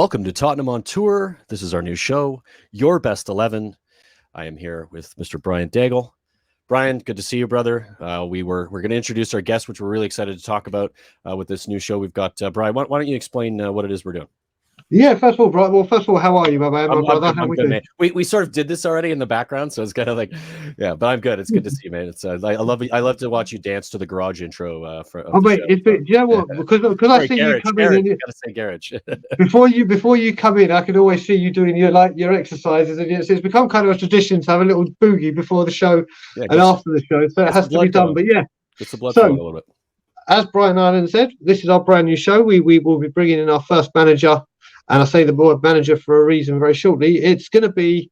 Welcome to Tottenham On Tour. This is our new show, Your Best 11. I am here with Mr. Brian Daigle. Brian, good to see you, brother. We're going to introduce our guest, which we're really excited to talk about with this new show. We've got Brian. Why don't you explain what it is we're doing? Yeah, first of all, Brian. Well, first of all, how are you, my man, my brother? I'm good, mate. We sort of did this already in the background, so it's kind of like, yeah. But I'm good. It's good to see you, man. It's I love to watch you dance to the garage intro. Wait, do you know what? Because I see garage, you come in. You gotta say garage. before you come in, I can always see you doing your exercises, and it's become kind of a tradition to have a little boogie before the show and after the show. So it has to be done. But yeah, it's the blood flowing a little bit. As Brian Ireland said, this is our brand new show. We will be bringing in our first manager. And I say the word manager for a reason very shortly. It's going to be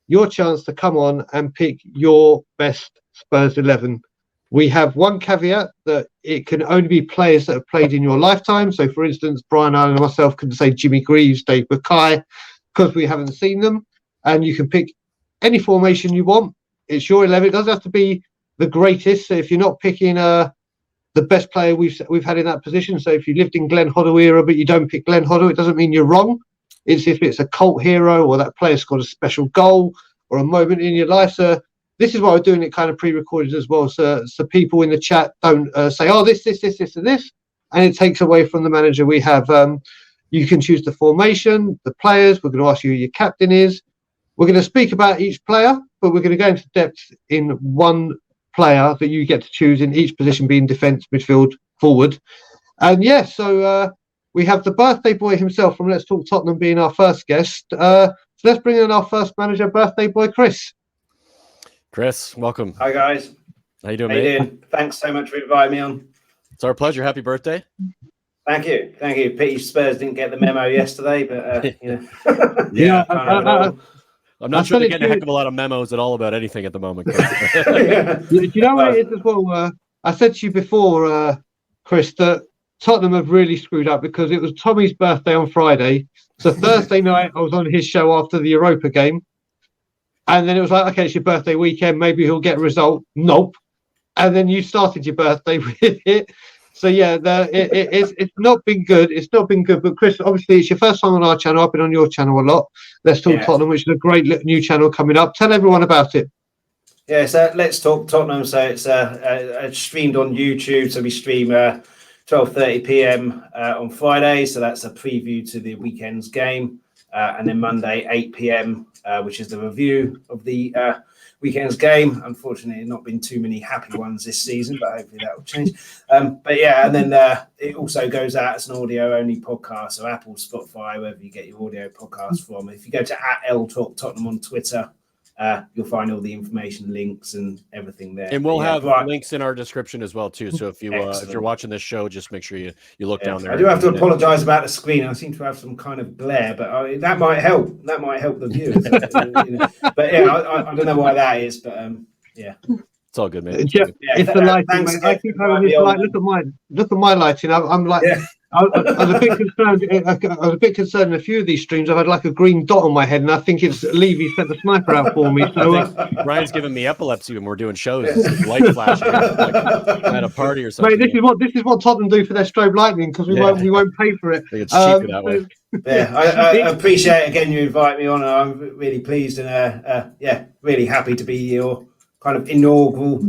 your chance to come on and pick your best Spurs 11. We have one caveat that it can only be players that have played in your lifetime. So, for instance, Brian Allen and myself can say Jimmy Greaves, Dave Mackay, because we haven't seen them. And you can pick any formation you want. It's your 11. It doesn't have to be the greatest. So if you're not picking the best player we've had in that position. So if you lived in Glenn Hoddle era, but you don't pick Glenn Hoddle, it doesn't mean you're wrong. It's if it's a cult hero or that player scored a special goal or a moment in your life. So this is why we're doing it kind of pre-recorded as well. So people in the chat don't say, oh, this, and this. And it takes away from the manager. We have, you can choose the formation, the players. We're going to ask you who your captain is. We're going to speak about each player, but we're going to go into depth in one player that you get to choose in each position, being defence, midfield, forward. And yeah, so we have the birthday boy himself from Let's Talk Tottenham being our first guest. So let's bring in our first manager, birthday boy Chris. Chris, welcome. Hi guys. How you doing, mate? Thanks so much for inviting me on. It's our pleasure. Happy birthday. Thank you. Pity Spurs didn't get the memo yesterday, but you know. Yeah. I'm not sure they're getting a heck of a lot of memos at all about anything at the moment. Do you know what it is as well? I said to you before, Chris, that Tottenham have really screwed up because it was Tommy's birthday on Friday. So Thursday night, I was on his show after the Europa game. And then it was like, okay, it's your birthday weekend. Maybe he'll get a result. Nope. And then you started your birthday with it. So yeah, it's not been good. It's not been good. But Chris, obviously, it's your first time on our channel. I've been on your channel a lot. Let's Talk Tottenham, which is a great new channel coming up. Tell everyone about it. Yeah, so Let's Talk Tottenham. So it's streamed on YouTube. So we stream 12:30 p.m. On Friday. So that's a preview to the weekend's game. And then Monday 8 p.m., which is the review of the weekend's game. Unfortunately, not been too many happy ones this season, but hopefully that will change. But yeah, and then it also goes out as an audio-only podcast, so Apple, Spotify, wherever you get your audio podcast from. If you go to @LTalk Tottenham on Twitter, you'll find all the information, links, and everything there. And we'll have links in our description as well too. So if you're watching this show, just make sure you look down there. I do have to apologise about the screen. I seem to have some kind of glare, but that might help. That might help the viewers. You know. But yeah, I don't know why that is, but yeah. It's all good, man. It's the lighting, mate. I keep having this light. Look at my lighting. I'm like, I was a bit concerned. I was a bit concerned in a few of these streams. I've had like a green dot on my head, and I think it's Levy sent the sniper out for me. So Brian's giving me epilepsy when we're doing shows. Light flashing like at a party or something. Mate, this is what Tottenham do for their strobe lightning because we won't pay for it. I think it's cheaper that way. Yeah, I appreciate again you invite me on, and I'm really pleased and really happy to be your kind of inaugural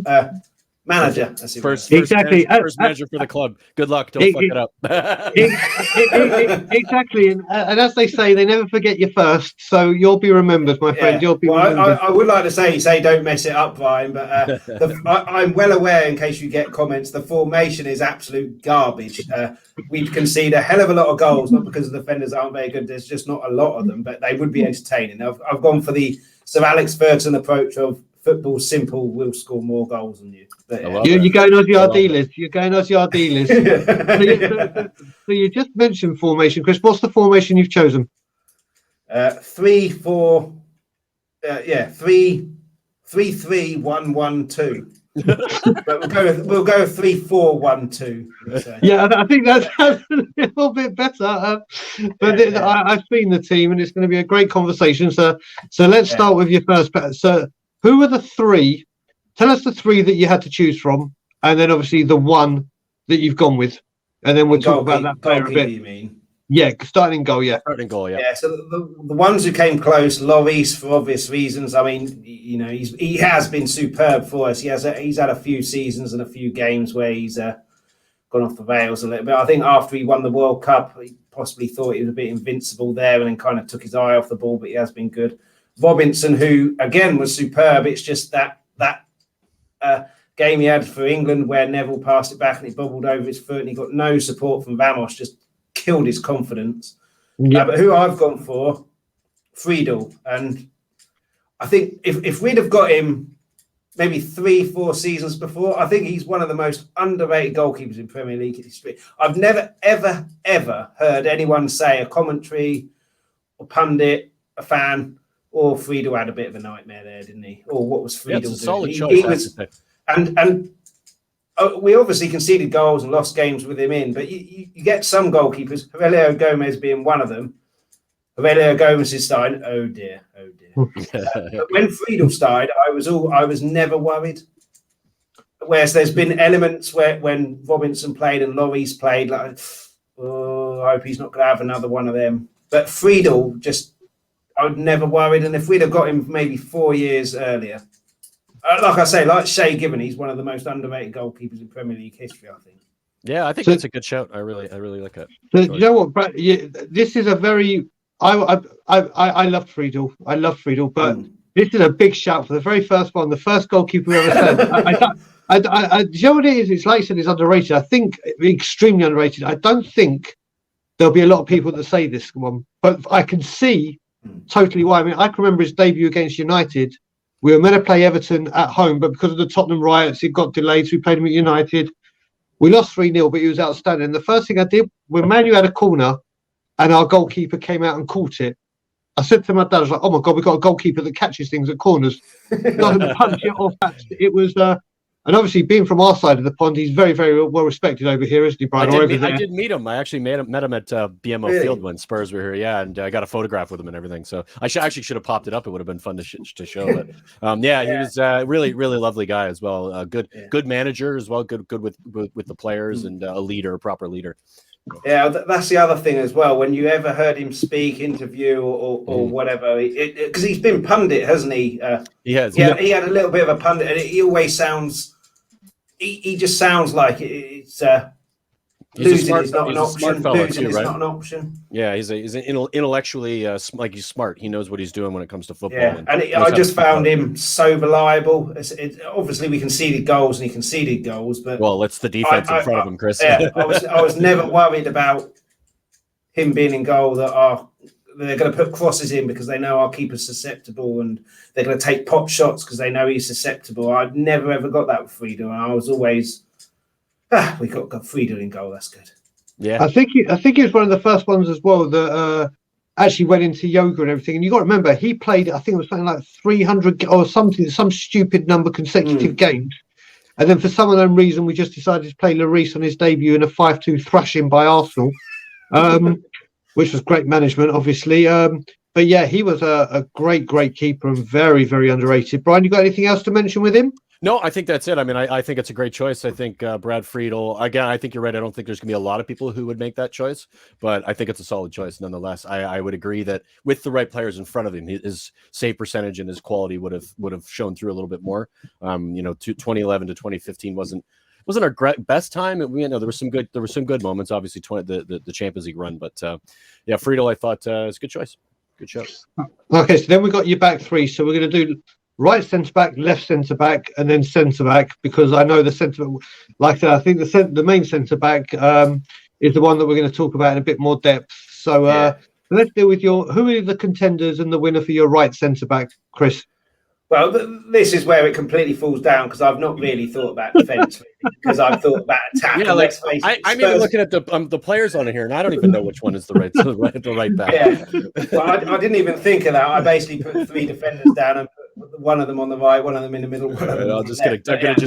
manager. First manager for the club. Good luck. Don't fuck it up. Exactly. And as they say, they never forget your first. So you'll be remembered, my friend. You'll be remembered. I would like to say don't mess it up, Brian. But I'm well aware, in case you get comments, the formation is absolute garbage. We'd concede a hell of a lot of goals, not because the defenders aren't very good. There's just not a lot of them, but they would be entertaining. I've gone for the Sir Alex Ferguson approach of football simple, we'll score more goals than you. But, you're going Aussie RD. You're going Aussie RD. So you just mentioned formation, Chris. What's the formation you've chosen? 3-4. 3-3-1-1-2. But we'll go 3-4-1-2. So. Yeah, I think that's a little bit better. I've seen the team, and it's going to be a great conversation. So let's start with your first. So who are the three? Tell us the three that you had to choose from, and then obviously the one that you've gone with, and then we'll talk about that player a bit. You mean? Yeah, starting in goal. Yeah, Starting goal. Yeah. Yeah, so the ones who came close, Lloris, for obvious reasons. I mean, he has been superb for us. He's had a few seasons and a few games where he's gone off the rails a little bit. I think after he won the World Cup, he possibly thought he was a bit invincible there and then kind of took his eye off the ball, but he has been good. Robinson, who again was superb. It's just that game he had for England where Neville passed it back and it bobbled over his foot and he got no support from Ramos, just killed his confidence. yeah. But who I've gone for, Friedel. And I think if we'd have got him maybe 3-4 seasons before, I think he's one of the most underrated goalkeepers in Premier League history. I've never, ever, ever heard anyone say, a commentary, a pundit, a fan, or Friedel had a bit of a nightmare there, didn't he? Or what was Friedel doing? It's a solid choice. And we obviously conceded goals and lost games with him in, but you get some goalkeepers, Aurelio Gomez being one of them. Aurelio Gomez is starting. Oh dear. But when Friedel started, I was never worried. Whereas there's been elements when Robinson played and Lloris played, like, I hope he's not going to have another one of them. But Friedel, I would never worried. And if we'd have got him maybe 4 years earlier, like I say, like Shay Given, he's one of the most underrated goalkeepers in Premier League history, I think. Yeah, I think that's a good shout. I really like that. So, you know what, Brad? This is a very. I love Friedel. I love Friedel, but this is a big shout for the very first one, the first goalkeeper we ever said. Do you know what it is? It's like you said, it's underrated. I think extremely underrated. I don't think there'll be a lot of people that say this one, but I can see totally why. I mean, I can remember his debut against United. We were meant to play Everton at home, but because of the Tottenham riots, it got delayed. So we played him at United. We lost 3-0, but he was outstanding. And the first thing I did, when Manu had a corner and our goalkeeper came out and caught it, I said to my dad, I was like, oh my God, we've got a goalkeeper that catches things at corners. Doesn't punch it off. It was, and obviously being from our side of the pond, he's very, very well respected over here, isn't he, Brian? I did meet him. I actually met him at BMO Field when Spurs were here. Yeah, and I got a photograph with him and everything. So I should have popped it up. It would have been fun to show. But he was really, really lovely guy as well. Good manager as well. Good with the players and a proper leader. Yeah, that's the other thing as well. When you ever heard him speak, interview, or whatever, because he's been pundit, hasn't he? He has. He had a little bit of a pundit, and he always sounds. He just sounds like it's losing is not an option. Losing is not an option. Yeah, he's intellectually like he's smart. He knows what he's doing when it comes to football. Yeah, and I just found him so reliable. Obviously, we conceded goals, and he conceded goals, but it's the defense in front of him, Chris. Yeah, I was never worried about him being in goal. They're going to put crosses in because they know our keeper's susceptible, and they're going to take pot shots because they know he's susceptible. I've never ever got that with Friedel, and I was always, we got Friedel in goal. That's good. Yeah, I think he was one of the first ones as well that actually went into yoga and everything. And you got to remember, he played, I think it was something like 300 or something, some stupid number consecutive games. And then for some unknown reason, we just decided to play Lloris on his debut in a 5-2 thrashing by Arsenal. Which was great management, obviously. But yeah, he was a great keeper and very, very underrated. Brian, you got anything else to mention with him? No, I think that's it. I mean, I think it's a great choice. I think Brad Friedel, again, I think you're right. I don't think there's going to be a lot of people who would make that choice, but I think it's a solid choice nonetheless. I would agree that with the right players in front of him, his save percentage and his quality would have shown through a little bit more. 2011 to 2015 wasn't our best time. We there were some good moments. Obviously, the Champions League run, but Friedel, I thought is a good choice. Good show. Okay, so then we got your back three. So we're going to do right centre back, left centre back, and then centre back because I know the centre. Like I said, I think the main centre back is the one that we're going to talk about in a bit more depth. So let's deal with who are the contenders and the winner for your right centre back, Chris? Well, this is where it completely falls down because I've not really thought about defence because I've thought about attack. Yeah, like I'm even looking at the players on here, and I don't even know which one is the right back. Yeah, well, I didn't even think of that. I basically put 3 defenders down and put one of them on the right, one of them in the middle. I'm gonna just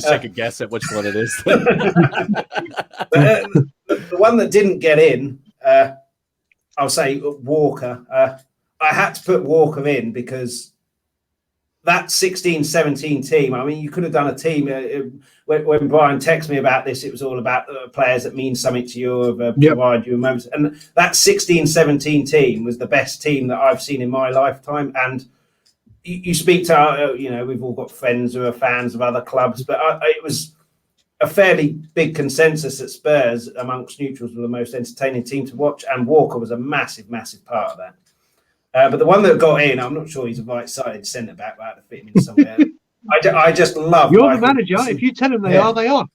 take a guess at which one it is. The one that didn't get in, I'll say Walker. I had to put Walker in because that 16-17 team, I mean, you could have done a team. When Brian texted me about this, it was all about players that mean something to you, provide you moments. And that 16-17 team was the best team that I've seen in my lifetime. And you speak to, we've all got friends who are fans of other clubs, but it was a fairly big consensus that Spurs amongst neutrals were the most entertaining team to watch. And Walker was a massive, massive part of that. But the one that got in, I'm not sure he's a right-sided centre-back, but I had to fit him in somewhere. I just love You're Michael the manager. Dawson. If you tell them they are, they are.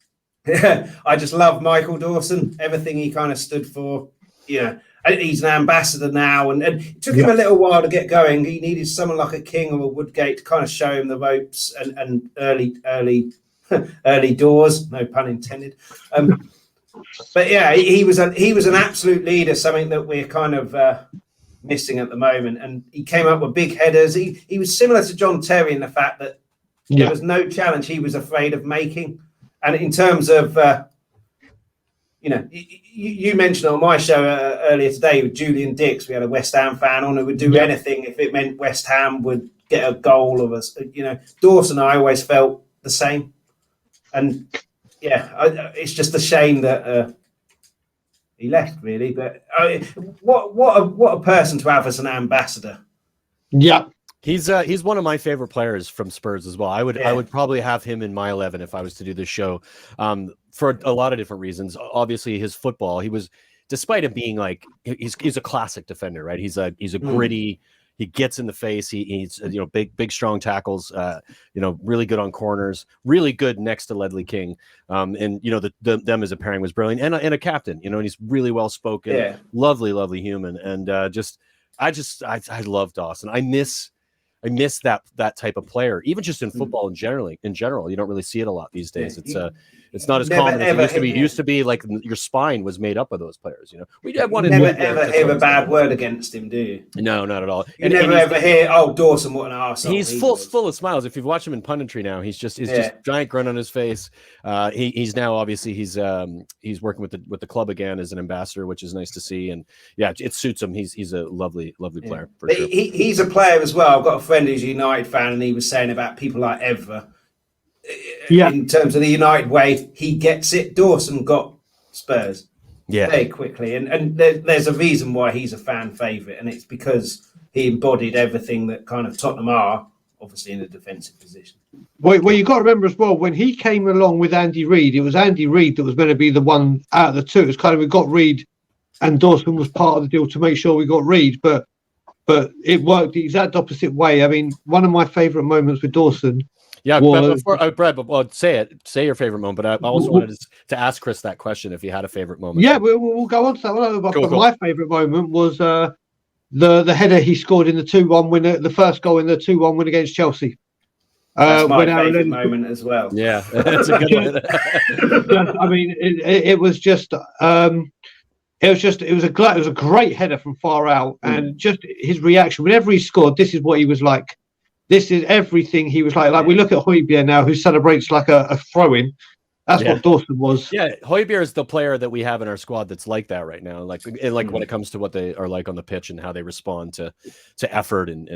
Yeah, I just love Michael Dawson, everything he kind of stood for. He's an ambassador now, and it took him a little while to get going. He needed someone like a King or a Woodgate to kind of show him the ropes and early doors, no pun intended. But yeah, he was an absolute leader, something that we're kind of missing at the moment. And he came up with big headers. He was similar to John Terry in the fact that there was no challenge he was afraid of making. And in terms of, you mentioned on my show earlier today with Julian Dix, we had a West Ham fan on who would do anything if it meant West Ham would get a goal or Dawson. I always felt the same. And it's just a shame that he left, really. But what a person to have as an ambassador. Yeah. He's one of my favorite players from Spurs as well. I would probably have him in my 11 if I was to do this show, for a lot of different reasons. Obviously, his football. He was, despite him being like he's a classic defender, right? He's a gritty. He gets in the face. He's big strong tackles. Really good on corners. Really good next to Lenny King. And them as a pairing was brilliant. And a captain. And he's really well spoken. Yeah. Lovely human. And I love Dawson. I miss that type of player, even just in football in general. You don't really see it a lot these days. It's not as common as it used to be. It used to be like your spine was made up of those players. We had one. Never ever hear a bad word against him, do you? No, not at all. You never ever hear, "Oh, Dawson, what an arsehole." He's full of smiles. If you've watched him in punditry now, he's just giant grin on his face. He's now obviously he's working with the club again as an ambassador, which is nice to see. And it suits him. He's a lovely player. For sure. He's a player as well. I've got a friend who's a United fan, and he was saying about people like Evra. In terms of the United way, he gets it. Dawson got Spurs very quickly, and there's a reason why he's a fan favourite, and it's because he embodied everything that kind of Tottenham are, obviously in a defensive position. Well, you've got to remember as well, when he came along with Andy Reid, it was Andy Reid that was going to be the one out of the two. It's kind of, we got Reid, and Dawson was part of the deal to make sure we got Reid, but it worked the exact opposite way. I mean, one of my favourite moments with Dawson. Yeah, but Brad, say your favorite moment. But I also wanted to ask Chris that question if he had a favorite moment. Yeah, we'll go on to that one. Cool. My favorite moment was the header he scored in the 2-1 win, the first goal in the 2-1 win against Chelsea. That's my favorite moment as well. Yeah, that's a good one. I mean, it was a great header from far out, and just his reaction whenever he scored. This is what he was like. This is everything he was like. Like we look at Højbjerg now, who celebrates like a throw-in. That's what Dawson was. Yeah, Højbjerg is the player that we have in our squad that's like that right now. Like when it comes to what they are like on the pitch and how they respond to effort and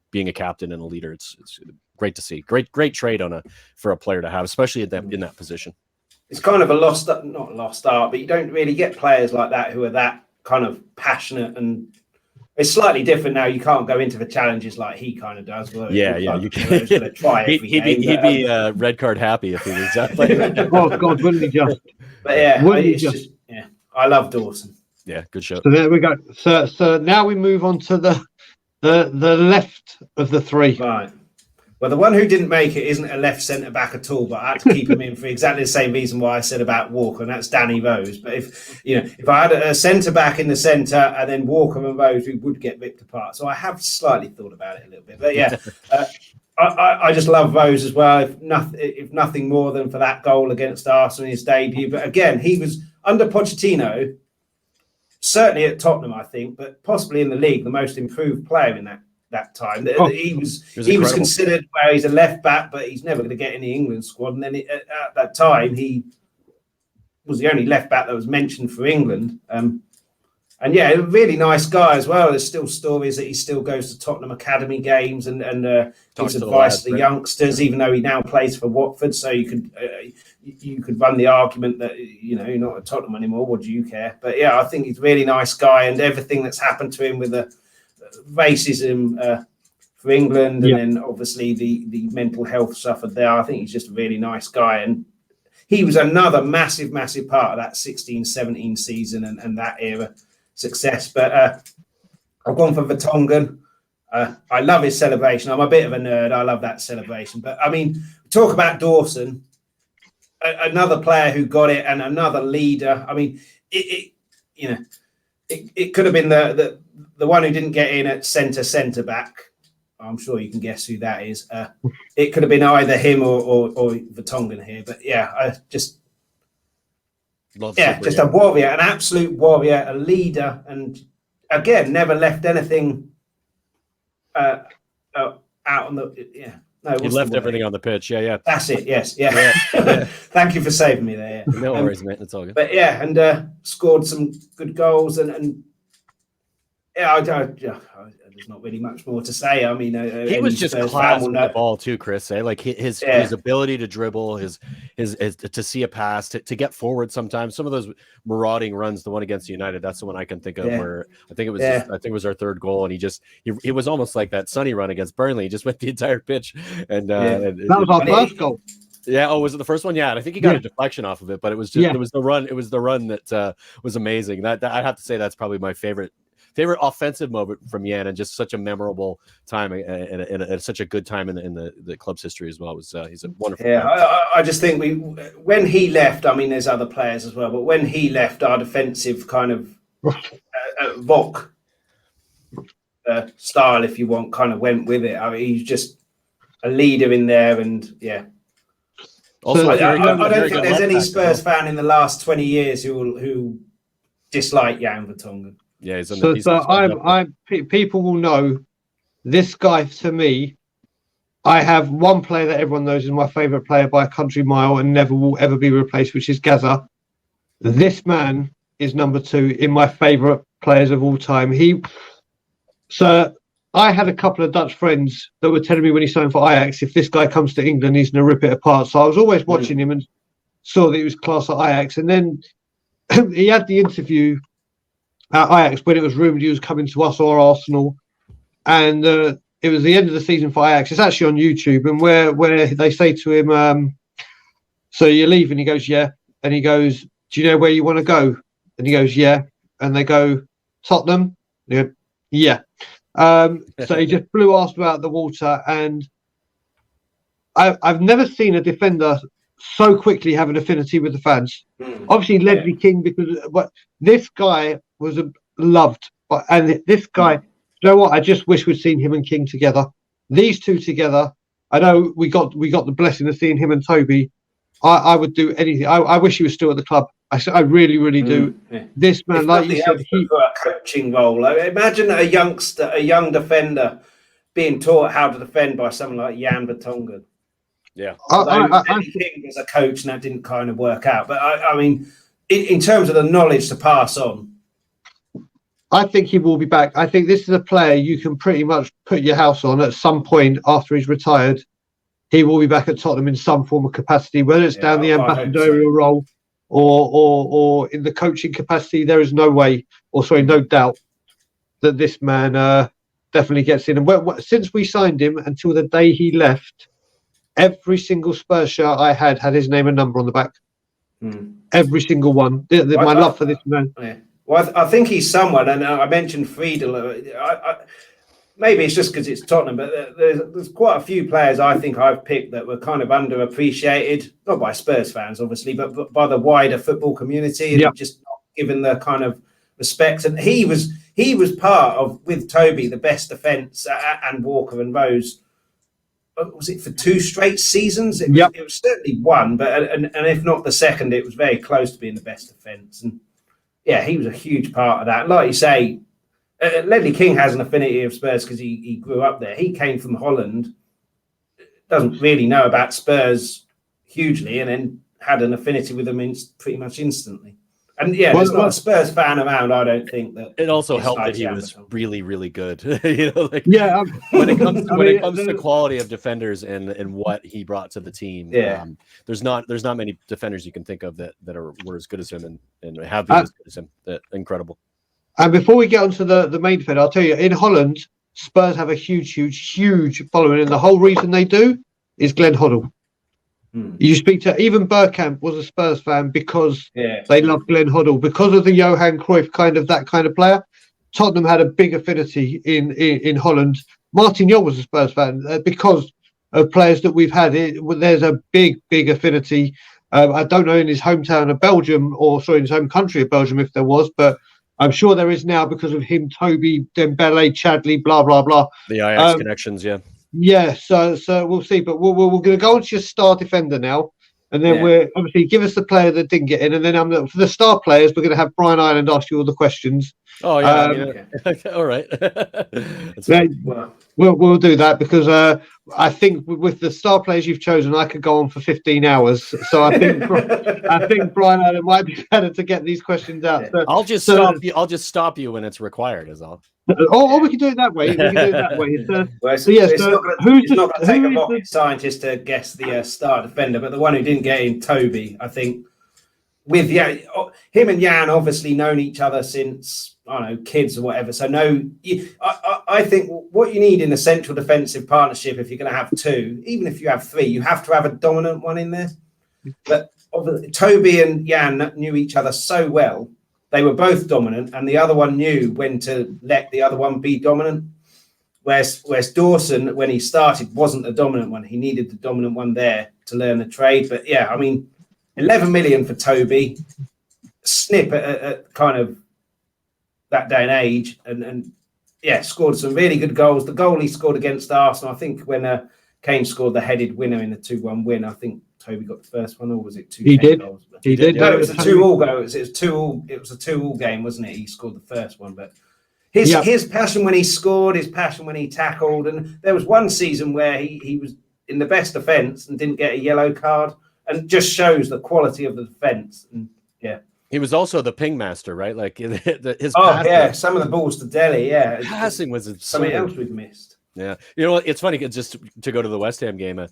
being a captain and a leader. It's great to see. Great trade for a player to have, especially in that position. It's kind of not lost art, but you don't really get players like that who are that kind of passionate, and it's slightly different now. You can't go into the challenges like he kind of does. You can. Try he'd be red card happy if he was that player. Oh God, wouldn't he just? But I love Dawson. Yeah, good show. So there we go. So now we move on to the left of the three. Right. Well, the one who didn't make it isn't a left centre back at all, but I had to keep him in for exactly the same reason why I said about Walker, and that's Danny Rose. But if I had a centre back in the centre and then Walker and Rose, we would get ripped apart. So I have slightly thought about it a little bit, but I just love Rose as well. If nothing more than for that goal against Arsenal in his debut. But again, he was under Pochettino, certainly at Tottenham, I think, but possibly in the league, the most improved player in that time. He was considered, well, he's a left back, but he's never going to get in the England squad. And then at that time, he was the only left back that was mentioned for England. And yeah, a really nice guy as well. There's still stories that he still goes to Tottenham Academy games and gives advice to the youngsters, even though he now plays for Watford. So you could run the argument that, you know, you're not at Tottenham anymore. What do you care? But yeah, I think he's a really nice guy, and everything that's happened to him with the racism for England, and then obviously the mental health suffered there. I think he's just a really nice guy, and he was another massive part of that 16-17 season and that era success. But I've gone for Vertonghen. I love his celebration. I'm a bit of a nerd. I love that celebration. But I mean, talk about Dawson, another player who got it and another leader. I mean, it could have been the one who didn't get in at centre back. I'm sure you can guess who that is. It could have been either him or Vertonghen here. But yeah, just a warrior, an absolute warrior, a leader, and again, never left anything out on the. Yeah, no, he left everything on the pitch. Yeah. That's it. Yes, yeah. Thank you for saving me there. Yeah. No worries, mate. It's all good. But yeah, and scored some good goals, and yeah, there's not really much more to say. I mean, he was just class with the ball too, Chris. Like his ability to dribble, his to see a pass, to get forward. Sometimes some of those marauding runs, the one against United, that's the one I can think of. Where I think it was our third goal, and he was almost like that Sonny run against Burnley. He just went the entire pitch, and that was our first goal. Yeah. Oh, was it the first one? Yeah. And I think he got a deflection off of it, but it was just it was the run. It was the run that was amazing. That I'd have to say that's probably my favorite offensive moment from Jan, and just such a memorable time and such a good time in the club's history as well. He's a wonderful player. I just think when he left, I mean, there's other players as well, but when he left, our defensive kind of Vok style, if you want, kind of went with it. I mean, he's just a leader in there, and yeah. Also, I don't think there's any Spurs fan in the last 20 years who dislike Jan Vertonghen. Yeah, people will know this guy. To me, I have one player that everyone knows is my favourite player by a country mile and never will ever be replaced, which is Gaza. This man is number 2 in my favourite players of all time. I had a couple of Dutch friends that were telling me when he signed for Ajax, if this guy comes to England, he's going to rip it apart. So I was always watching him and saw that he was class at Ajax. And then he had the interview at Ajax when it was rumoured he was coming to us or Arsenal, and it was the end of the season for Ajax. It's actually on YouTube, and where they say to him, "So you're leaving?" He goes, "Yeah," and he goes, "Do you know where you want to go?" And he goes, "Yeah," and they go, "Tottenham?" And he goes, "Yeah." So he just blew Arsenal out of the water, and I've never seen a defender so quickly have an affinity with the fans. Obviously, Lenny King, because this guy was loved, and this guy, you know what? I just wish we'd seen him and King together. These two together. I know we got the blessing of seeing him and Toby. I would do anything. I wish he was still at the club. I really, really do. This man, like you said, for a coaching role. Imagine a young defender being taught how to defend by someone like Jan Vertonghen. Yeah, Lenny King was a coach, and that didn't kind of work out. But I mean, in terms of the knowledge to pass on, I think he will be back. I think this is a player you can pretty much put your house on at some point after he's retired. He will be back at Tottenham in some form of capacity, whether it's down the ambassadorial role or in the coaching capacity. There is no doubt that this man definitely gets in. And since we signed him until the day he left, every single Spurs shirt I had his name and number on the back. Every single one. My love for this man. Yeah. Well, I think he's someone, and I mentioned Friedel. Maybe it's just because it's Tottenham, but there's quite a few players I think I've picked that were kind of underappreciated, not by Spurs fans, obviously, but by the wider football community, and just not given the kind of respect. And he was part of, with Toby, the best defence, and Walker and Rose. Was it for 2 straight seasons? It was certainly one, but and if not the second, it was very close to being the best defence. And yeah, he was a huge part of that. Like you say, Lenny King has an affinity of Spurs because he grew up there. He came from Holland, doesn't really know about Spurs hugely, and then had an affinity with them pretty much instantly. And yeah, there's not a Spurs fan around. I don't think that. It also helped that he was really, really good. You know, like when it comes to quality of defenders and what he brought to the team, there's not many defenders you can think of that were as good as him and have been as good as him. Incredible. And before we get onto the main defender, I'll tell you, in Holland, Spurs have a huge following, and the whole reason they do is Glenn Hoddle. You speak to even Bergkamp was a Spurs fan because they love Glenn Hoddle because of the Johan Cruyff that kind of player. Tottenham had a big affinity in Holland. Martin Jol was a Spurs fan because of players that we've had. There's a big affinity. I don't know in his hometown of Belgium in his home country of Belgium if there was, but I'm sure there is now because of him, Toby, Dembele, Chadley, blah blah blah. The Ajax connections, Yeah, so we'll see, but we're going to go on to your star defender now, and then we're obviously give us the player that didn't get in, and then for the star players, we're going to have Brian Ireland ask you all the questions. Oh yeah, all right. We'll do that because I think with the star players you've chosen, I could go on for 15 hours. So I think Brian Ireland might be better to get these questions out. So, I'll just stop you when it's required, is all. Or we can do it that way. It's not going to take a rocket scientist to guess the star defender, but the one who didn't get in, Toby, I think. With him and Jan obviously known each other since kids or whatever. So I think what you need in a central defensive partnership, if you're going to have two, even if you have three, you have to have a dominant one in there. But Toby and Jan knew each other so well; they were both dominant, and the other one knew when to let the other one be dominant. Whereas Dawson, when he started, wasn't the dominant one. He needed the dominant one there to learn the trade. But 11 million for Toby, snip at kind of that day and age, and scored some really good goals. The goal he scored against Arsenal, I think when Kane scored the headed winner in the 2-1 win, I think Toby got the first one, or was it two? He did. Goals? He did. No, it was a 2-2 goal. It was a 2-2 game, wasn't it? He scored the first one, but his passion when he scored, his passion when he tackled, and there was one season where he was in the best defence and didn't get a yellow card. And just shows the quality of the defense. And he was also the ping master, right? Like his some of the balls to Delhi, passing was something else we've missed. Yeah, it's funny. It's just to go to the West Ham game.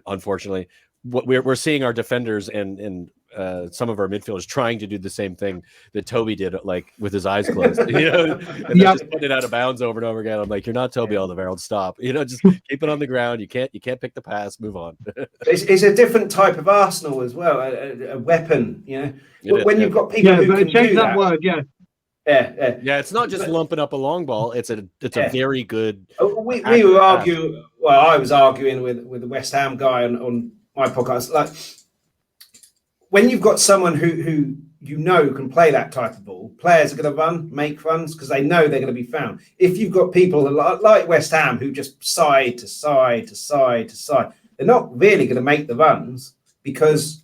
Unfortunately, what we're seeing our defenders and some of our midfielders trying to do the same thing that Toby did, like with his eyes closed, and just putting it out of bounds over and over again. I'm like, you're not Toby Alderweireld. Stop. Just keep it on the ground. You can't pick the pass. Move on. It's a different type of Arsenal as well. A weapon. When you've got people who can change do that word. Yeah. It's not just lumping up a long ball. It's a very good. We were arguing. Well, I was arguing with the West Ham guy on my podcast. Like, when you've got someone who can play that type of ball, players are going to make runs because they know they're going to be found. If you've got people like West Ham who just side to side to side to side, they're not really going to make the runs because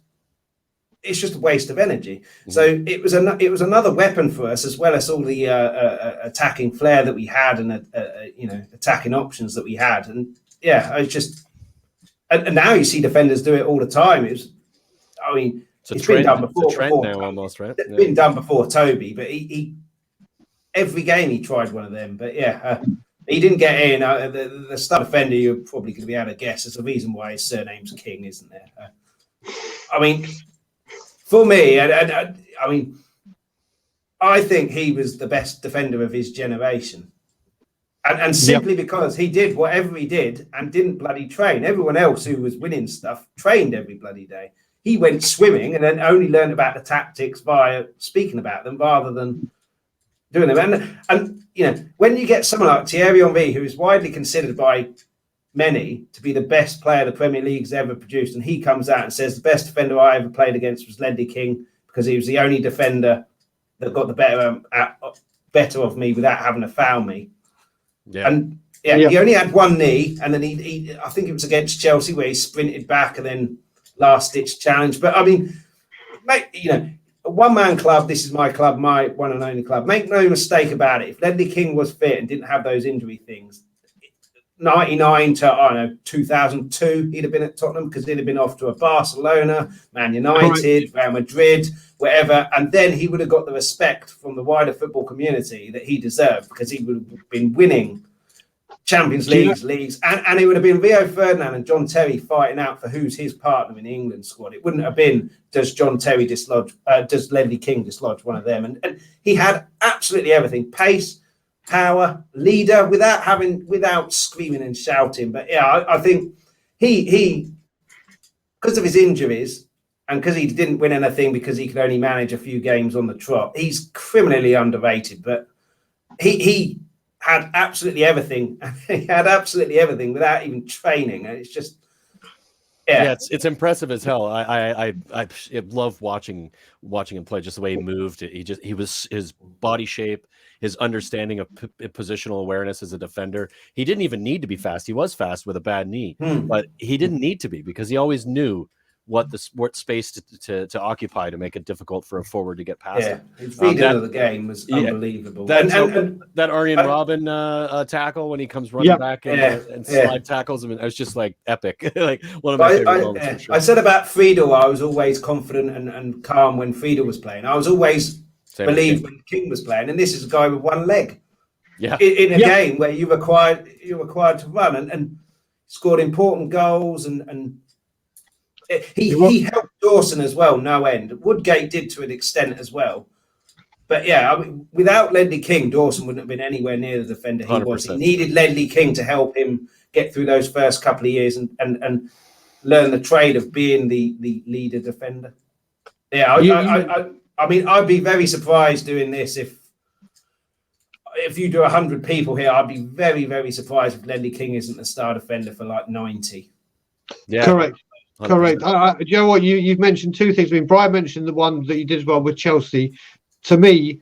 it's just a waste of energy. Mm-hmm. So it was another weapon for us, as well as all the attacking flair that we had and attacking options that we had. And and now you see defenders do it all the time. It's been done before. It's a trend now, almost, right? It's been done before Toby, but he every game he tried one of them. But he didn't get in. The star defender, you're probably going to be able to guess. There's a reason why his surname's King, isn't there? For me, I think he was the best defender of his generation. And simply because he did whatever he did and didn't bloody train. Everyone else who was winning stuff trained every bloody day. He went swimming and then only learned about the tactics via speaking about them rather than doing them. And when you get someone like Thierry Henry, who is widely considered by many to be the best player the Premier League's ever produced, and he comes out and says the best defender I ever played against was Lenny King because he was the only defender that got the better of me without having to foul me. Yeah. And he only had one knee, and then he I think it was against Chelsea where he sprinted back and then last-ditch challenge. But a one-man club, this is my club, my one and only club. Make no mistake about it. If Lenny King was fit and didn't have those injury things, 99 to, I don't know, 2002, he'd have been at Tottenham because he'd have been off to a Barcelona, Man United, Real Madrid, whatever. And then he would have got the respect from the wider football community that he deserved because he would have been winning Champions Leagues, and it would have been Rio Ferdinand and John Terry fighting out for who's his partner in the England squad. It wouldn't have been, does Lenny King dislodge one of them? And he had absolutely everything: pace, power, leader, without screaming and shouting. But yeah, I think he because of his injuries and because he didn't win anything because he could only manage a few games on the trot, he's criminally underrated. But he had absolutely everything. He had absolutely everything without even training, and it's just it's impressive as hell. I love watching him play. Just the way he moved. His body shape, his understanding of positional awareness as a defender. He didn't even need to be fast. He was fast with a bad knee, but he didn't need to be because he always knew what space to occupy to make it difficult for a forward to get past him. Yeah, his reading of the game was unbelievable. That Arjen Robben tackle when he comes running back and slide tackles him, it was just like epic. Like one of my favorite moments. For sure. I said about Friedel, I was always confident and calm when Friedel was playing. I was always believed when King was playing, and this is a guy with one leg. Yeah, in a game where you're required to run and scored important goals and. He helped Dawson as well, no end. Woodgate did to an extent as well. But yeah, I mean, without Lenny King, Dawson wouldn't have been anywhere near the defender he 100%. was. He needed Lenny King to help him get through those first couple of years and learn the trade of being the leader defender. Yeah, I mean, I'd be very surprised doing this if you do 100 people here. I'd be very, very surprised if Lenny King isn't the star defender for like 90. Yeah, correct. 100%. Correct. You know what? You've mentioned two things. I mean, Brian mentioned the one that you did as well with Chelsea. To me,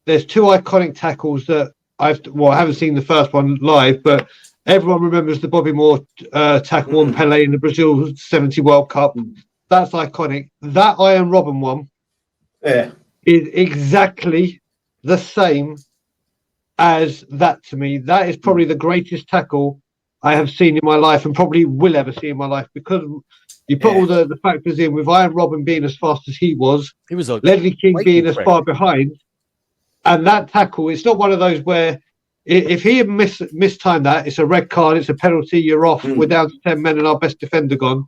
there's two iconic tackles that I haven't seen the first one live, but everyone remembers the Bobby Moore tackle on Pele in the Brazil 70 World Cup. That's iconic. That Arjen Robben one is exactly the same as that to me. That is probably the greatest tackle I have seen in my life and probably will ever see in my life because you put all the factors in with Arjen Robben being as fast as he was Lenny King being as far behind, and that tackle, it's not one of those where if he had mistimed that, it's a red card, it's a penalty, you're off, we're down to 10 men and our best defender gone.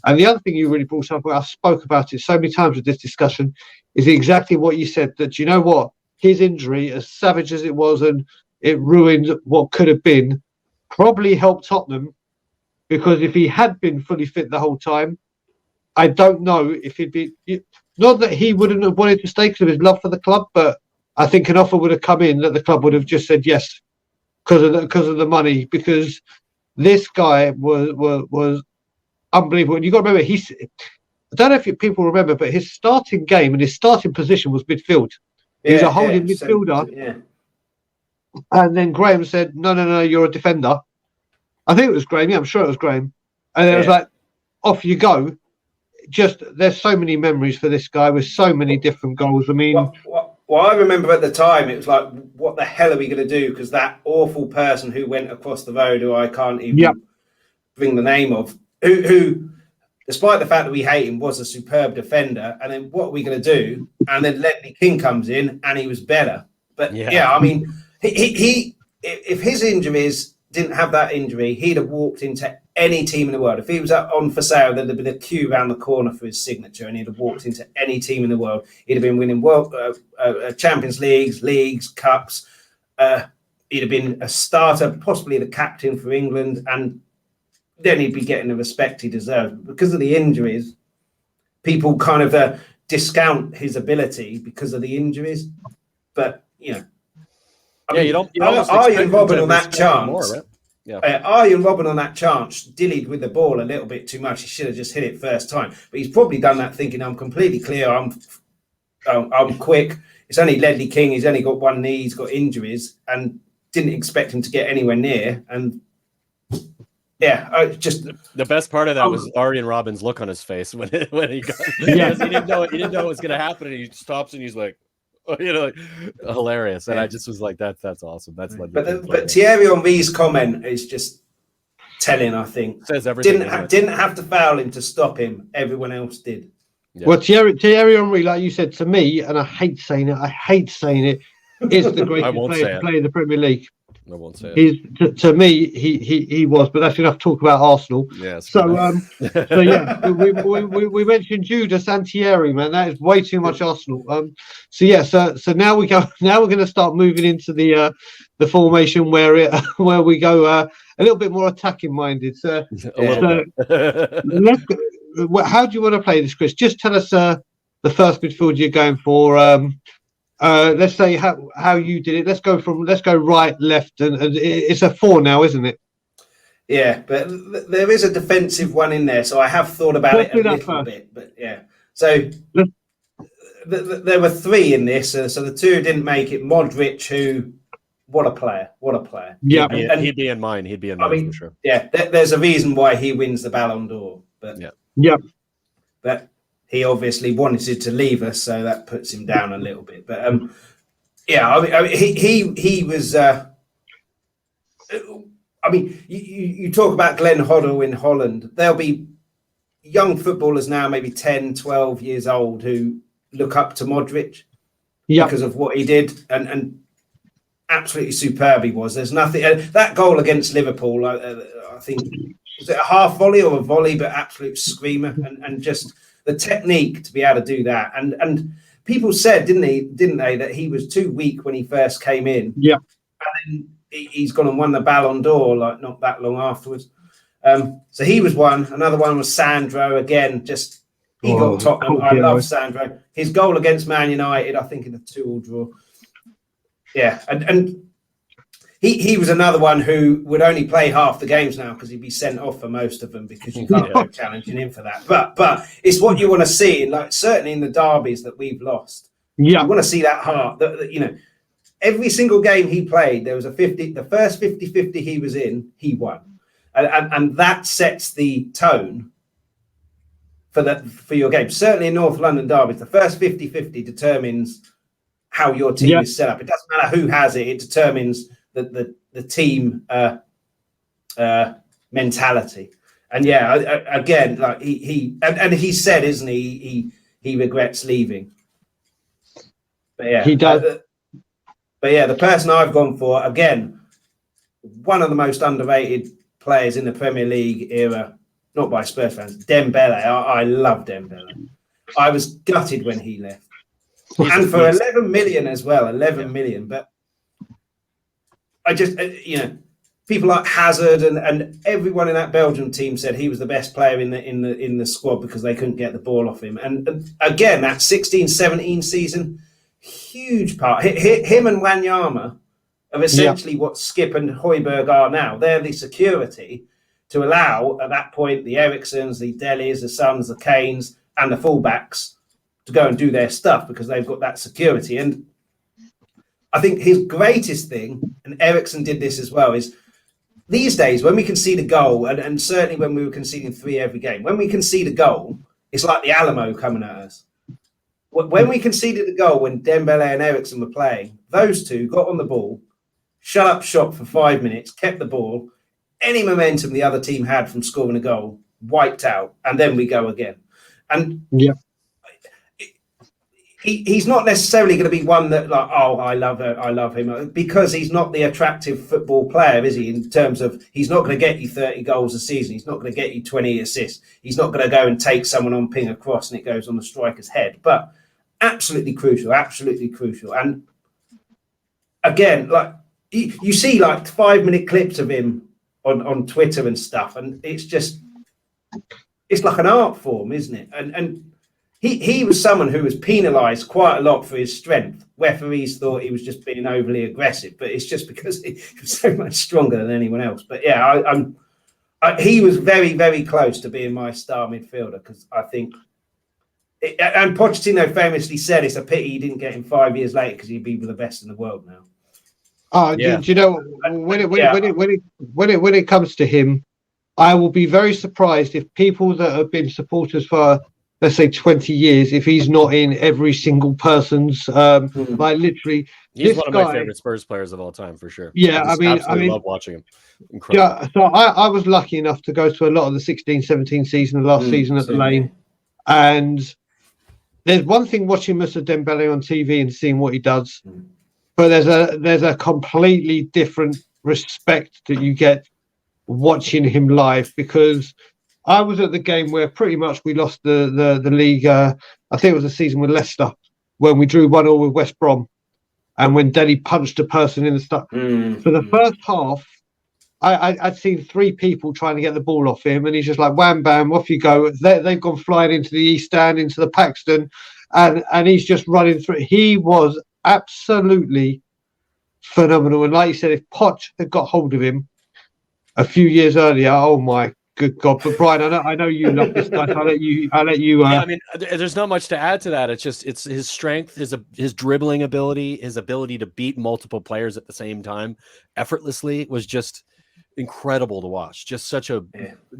And the other thing you really brought up, I spoke about it so many times with this discussion, is exactly what you said, that you know what, his injury, as savage as it was and it ruined what could have been, probably helped Tottenham, because if he had been fully fit the whole time, I don't know if he'd be... Not that he wouldn't have wanted to stay because of his love for the club, but I think an offer would have come in that the club would have just said yes because of the money, because this guy was unbelievable. And you've got to remember, I don't know if people remember, but his starting game and his starting position was midfield. He was a holding midfielder. And then Graham said, no, you're a defender. I think it was Graham. Yeah, I'm sure it was Graham. And it was like, off you go. Just, there's so many memories for this guy with so many different goals. I mean... Well, I remember at the time, it was like, what the hell are we going to do? Because that awful person who went across the road, who I can't even bring the name of, who, despite the fact that we hate him, was a superb defender. And then what are we going to do? And then Lenny King comes in and he was better. But I mean... He if his injuries didn't have that injury, he'd have walked into any team in the world. If he was on for sale, there'd have been a queue around the corner for his signature, and he'd have walked into any team in the world. He'd have been winning Champions Leagues, Cups. He'd have been a starter, possibly the captain for England, and then he'd be getting the respect he deserved. Because of the injuries, people kind of discount his ability because of the injuries. But, you know, you don't. Arjen Robben on that chance. More, right? Arjen Robben on that chance dillied with the ball a little bit too much. He should have just hit it first time. But he's probably done that thinking, I'm completely clear. I'm quick. It's only Lenny King. He's only got one knee. He's got injuries, and didn't expect him to get anywhere near. And just the best part of that was Arjen Robben's look on his face when he got. He didn't know it was going to happen, and he stops and he's like. Hilarious, and I just was like, "That's awesome." That's but Thierry Henry's comment is just telling. I think says everything. Didn't have to foul him to stop him. Everyone else did. Yeah. Well, Thierry Henry, like you said to me, and I hate saying it, is the greatest player to play in the Premier League. I won't say it. To me, he was, but that's enough talk about Arsenal. Yeah. So yeah, we mentioned Judas and Thierry, man. That is way too much Arsenal. So now we're going to start moving into the formation where we go a little bit more attacking minded. So let's go. How do you want to play this, Chris? Just tell us the first midfield you're going for. Let's say how you did it. Let's go right, left, and it's a 4 now, isn't it? Yeah, but there is a defensive one in there, so I have thought about it a little bit. But yeah, so there were 3 in this, so the 2 didn't make it. Modric, who what a player! Yeah, he'd be in mine. He'd be in mine for sure. Yeah, there's a reason why he wins the Ballon d'Or, but but he obviously wanted to leave us, so that puts him down a little bit. But he was. You talk about Glenn Hoddle in Holland. There'll be young footballers now, maybe 10, 12 years old, who look up to Modric because of what he did, and absolutely superb he was. There's nothing. That goal against Liverpool, I think, was it a half volley or a volley, but absolute screamer, and just the technique to be able to do that. And people said, didn't they, that he was too weak when he first came in. Yeah. And then he's gone and won the Ballon d'Or like not that long afterwards. So he was one. Another one was Sandro. Again, he got Tottenham. I love Sandro. His goal against Man United, I think in a 2-2 draw. Yeah, and he was another one who would only play half the games now because he'd be sent off for most of them because you can't go challenging him for that. But it's what you want to see, like certainly in the derbies that we've lost. Yeah, you want to see that heart. That every single game he played, there was a 50. The first 50-50 he was in, he won, and that sets the tone for your game. Certainly in North London derbies, the first 50-50 determines how your team is set up. It doesn't matter who has it; it determines the team mentality. And again, like he said, isn't he regrets leaving. But yeah, he does. The person I've gone for, again, one of the most underrated players in the Premier League era, not by Spurs fans, Dembele. I love Dembele. I was gutted when he left. And for 11 million as well, 11 million. But I just, people like Hazard and everyone in that Belgium team said he was the best player in the squad because they couldn't get the ball off him. And again, that 16-17 season, huge part. Him and Wanyama are essentially what Skip and Højbjerg are now. They're the security to allow, at that point, the Ericssons, the Delis, the Sons, the Kanes, and the fullbacks to go and do their stuff because they've got that security. And I think his greatest thing, and Ericsson did this as well, is these days when we concede a goal, and certainly when we were conceding 3 every game, when we concede a goal, it's like the Alamo coming at us. When we conceded a goal, when Dembele and Ericsson were playing, those two got on the ball, shut up shop for 5 minutes, kept the ball, any momentum the other team had from scoring a goal, wiped out, and then we go again. And he's not necessarily going to be one that like, oh, I love him, because he's not the attractive football player, is he? In terms of, he's not going to get you 30 goals a season. He's not going to get you 20 assists. He's not going to go and take someone on ping across and it goes on the striker's head. But absolutely crucial. And again, like you see like 5-minute clips of him on Twitter and stuff, and it's like an art form, isn't it? And he was someone who was penalised quite a lot for his strength. Referees thought he was just being overly aggressive, but it's just because he was so much stronger than anyone else. But yeah, he was very, very close to being my star midfielder because I think, and Pochettino famously said it's a pity he didn't get him 5 years later because he'd be the best in the world now. Do you know when it comes to him, I will be very surprised if people that have been supporters for let's say 20 years if he's not in every single person's like literally. He's one of my favorite Spurs players of all time for sure. Yeah, I mean, love watching him. Incredible. Yeah, so I was lucky enough to go to a lot of the 16-17 season, the last season at the Lane, and there's one thing watching Mr. Dembele on TV and seeing what he does, but there's a completely different respect that you get watching him live, because I was at the game where pretty much we lost the league. I think it was a season with Leicester when we drew 1-1 with West Brom, and when Denny punched a person in the stomach. For the first half, I'd seen 3 people trying to get the ball off him, and he's just like, wham, bam, off you go. They've gone flying into the East Stand, into the Paxton, and he's just running through. He was absolutely phenomenal. And like you said, if Poch had got hold of him a few years earlier, oh my good God. But Brian, I know you love this guy. So I'll let you. Yeah, I mean, there's not much to add to that. It's his strength, his dribbling ability, his ability to beat multiple players at the same time effortlessly was just incredible to watch. Just such a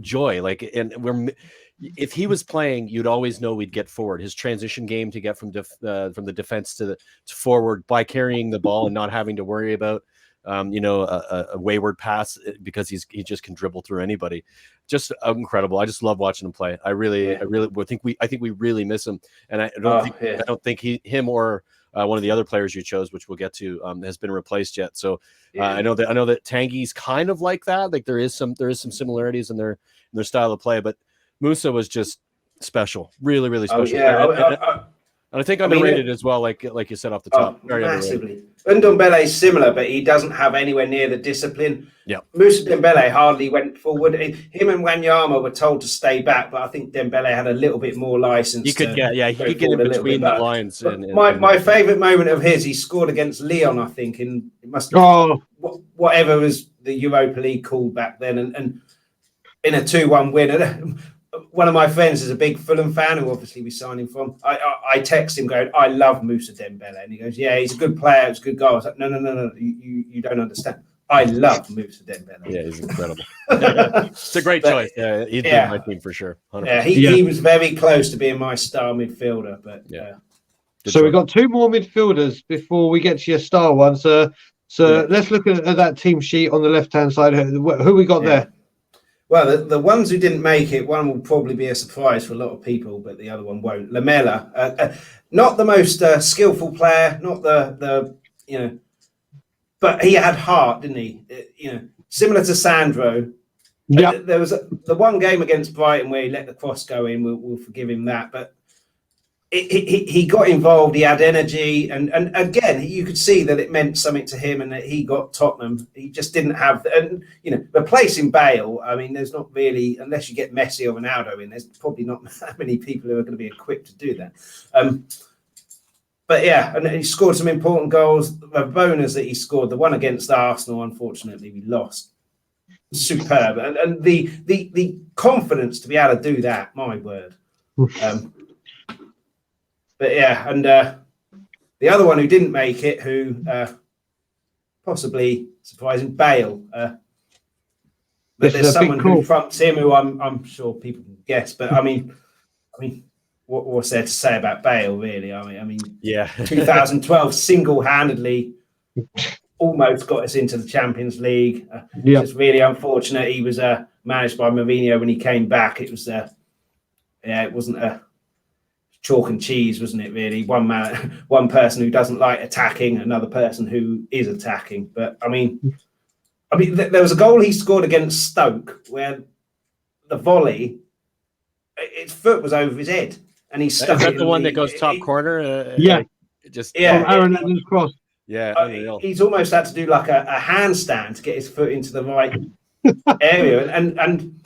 joy. Like, and if he was playing, you'd always know we'd get forward. His transition game to get from the defense to forward by carrying the ball and not having to worry about a wayward pass, because he just can dribble through anybody. Just incredible. I just love watching him play. I think we really miss him, and I don't think him or one of the other players you chose, which we'll get to, has been replaced yet. So I know that Tanguy's kind of like that. Like there is some similarities in their style of play, but Musa was just special, really, really special. And I think underrated as well, like you said off the top. Very massively. Ndombele is similar, but he doesn't have anywhere near the discipline. Yeah. Musa Dembele hardly went forward. Him and Wanyama were told to stay back, but I think Dembele had a little bit more license. He could get in between the lines. My favourite moment of his, he scored against Lyon, I think, whatever was the Europa League called back then, and in a 2-1 win. One of my friends is a big Fulham fan, who obviously we signed him from. I text him going, I love Musa Dembele. And he goes, yeah, he's a good player. It's a good guy. I was like, no. You don't understand. I love Musa Dembele. Yeah, he's incredible. It's a great choice. Yeah, he'd be my team for sure. 100%. Yeah, he was very close to being my star midfielder. But So we've got 2 more midfielders before we get to your star one. So let's look at that team sheet on the left-hand side. Who we got there? Well, the ones who didn't make it, one will probably be a surprise for a lot of people, but the other one won't. Lamela, not the most skillful player, not the but he had heart, didn't he? Similar to Sandro. Yeah. There was the one game against Brighton where he let the cross go in. We'll forgive him that, but he got involved. He had energy, and again, you could see that it meant something to him, and that he got Tottenham. He just didn't have, and replacing Bale. I mean, there's not really, unless you get Messi or Ronaldo in. There's probably not that many people who are going to be equipped to do that. But yeah, and he scored some important goals. The bonus that he scored, the one against Arsenal, unfortunately, we lost. Superb, and the confidence to be able to do that. My word. But yeah, and the other one who didn't make it, who possibly surprising, Bale. But there's someone who trumps him, who I'm sure people can guess. But I mean, what's there to say about Bale, really? I mean, 2012 single-handedly almost got us into the Champions League. It's really unfortunate. He was managed by Mourinho when he came back. It was it wasn't a chalk and cheese, wasn't it, really? One person who doesn't like attacking, another person who is attacking. But I mean, there was a goal he scored against Stoke where the volley, its foot was over his head, and he stuck. Is that the one that goes top corner? From Aaron Lennon's cross. Yeah, he's almost had to do like a handstand to get his foot into the right area, and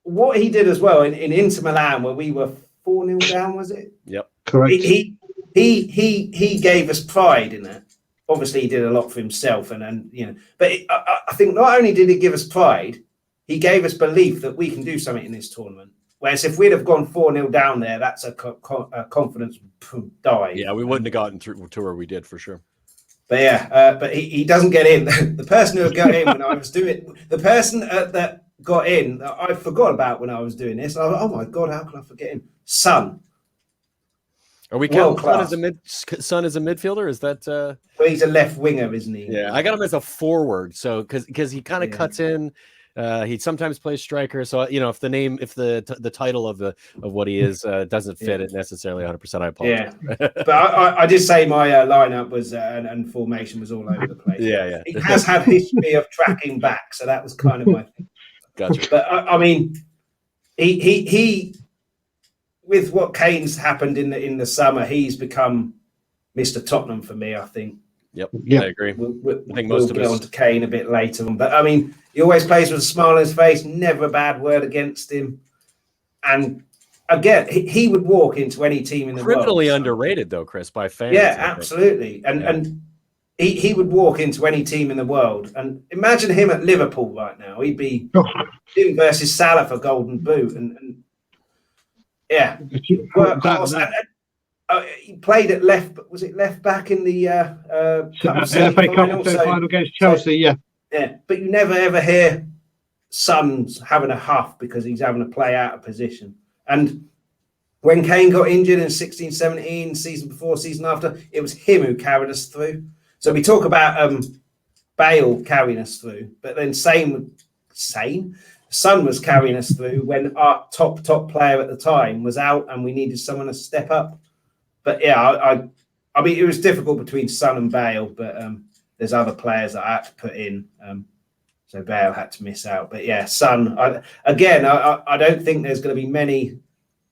what he did as well in Inter Milan, where we were 4-0 down, was it? Yep, correct. He gave us pride in that. Obviously, he did a lot for himself, but I think not only did he give us pride, he gave us belief that we can do something in this tournament. Whereas if we'd have gone 4-0 down there, that's a confidence dive. Yeah, we wouldn't have gotten through to where we did for sure. But but he doesn't get in. The person who got in when I was doing the person that got in, I forgot about when I was doing this. I was, oh my God, how can I forget him? Son. Are we World counting class. Son as a midfielder? Is that Well, he's a left winger, isn't he? Yeah, I got him as a forward. So because he kind of cuts in. He sometimes plays striker. So if the title of what he is doesn't fit it necessarily 100%, I apologize. Yeah, but I did say my lineup was and formation was all over the place. Yeah. He has had history of tracking back, so that was kind of my thing. Gotcha. But I mean, he with what Kane's happened in the summer, he's become Mr. Tottenham for me, I think. Yep. I agree. I think we'll get on to Kane a bit later on. But I mean, he always plays with a smile on his face, never a bad word against him. And again, he would walk into any team in the world. Criminally underrated, though, Chris, by fans. Yeah, absolutely. And he would walk into any team in the world. And imagine him at Liverpool right now. He'd be him versus Salah for Golden Boot. And yeah. He played at left. Was it left back in the FA Cup final against Chelsea? Yeah. But you never ever hear Son's having a huff because he's having to play out of position. And when Kane got injured in 16-17, season before, season after, it was him who carried us through. So we talk about Bale carrying us through, but then Son was carrying us through when our top player at the time was out and we needed someone to step up. But yeah, I mean, it was difficult between Son and Bale, but there's other players that I had to put in. So Bale had to miss out. But yeah, Son, I don't think there's going to be many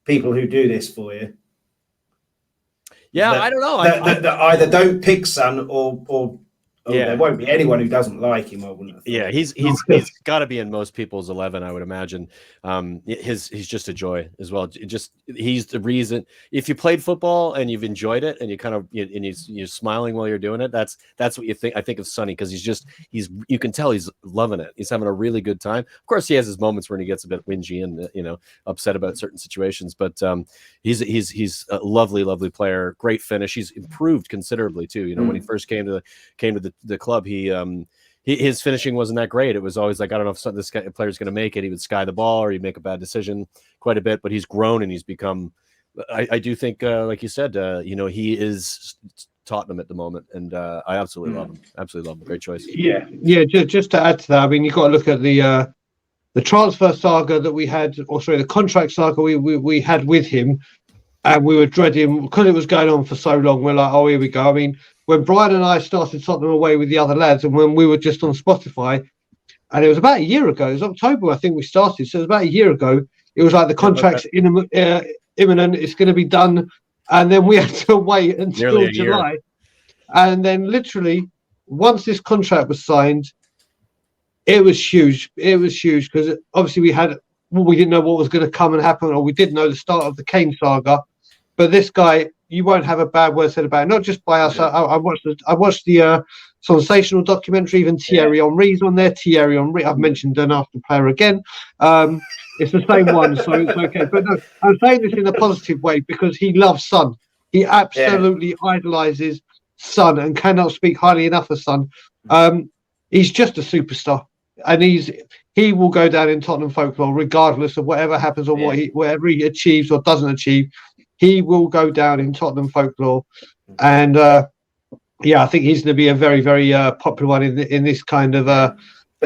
people who do this for you. Yeah, I don't know. That either don't pick Son or there won't be anyone who doesn't like him. I wouldn't have thought. Yeah, he's got to be in most people's 11, I would imagine. He's just a joy as well. He's the reason. If you played football and you've enjoyed it and you're smiling while you're doing it, that's what you think. I think of Sonny because you can tell he's loving it. He's having a really good time. Of course, he has his moments when he gets a bit whingy and upset about certain situations. But he's a lovely player. Great finish. He's improved considerably too. When he first came to the club, his finishing wasn't that great. It was always like, I don't know if this player's going to make it. He would sky the ball or he'd make a bad decision quite a bit, but he's grown and he's become, I do think, like you said, he is Tottenham at the moment. And I absolutely love him. Absolutely love him. Great choice. Yeah. Just to add to that, I mean, you've got to look at the transfer saga that we had, the contract saga we had with him. And we were dreading because it was going on for so long. We're like, oh, here we go. I mean, when Brian and I started Tottenham Away with the other lads, and when we were just on Spotify, and it was about a year ago. It was October, I think we started. So it was about a year ago. It was like the contract's imminent. It's going to be done, and then we had to wait until July. And then, literally, once this contract was signed, it was huge. It was huge because obviously we didn't know what was going to come and happen, or we did know the start of the Kane saga. But this guy, you won't have a bad word said about it. Not just by us. I watched the sensational documentary. Even Thierry Henry's on there. Thierry Henry. I've mentioned an after player again. It's the same one, so it's okay. But no, I'm saying this in a positive way because he loves Son. He absolutely idolizes Son and cannot speak highly enough of Son. He's just a superstar, and he will go down in Tottenham folklore regardless of whatever happens or whatever he achieves or doesn't achieve. He will go down in Tottenham folklore, and I think he's going to be a very, very popular one in this kind of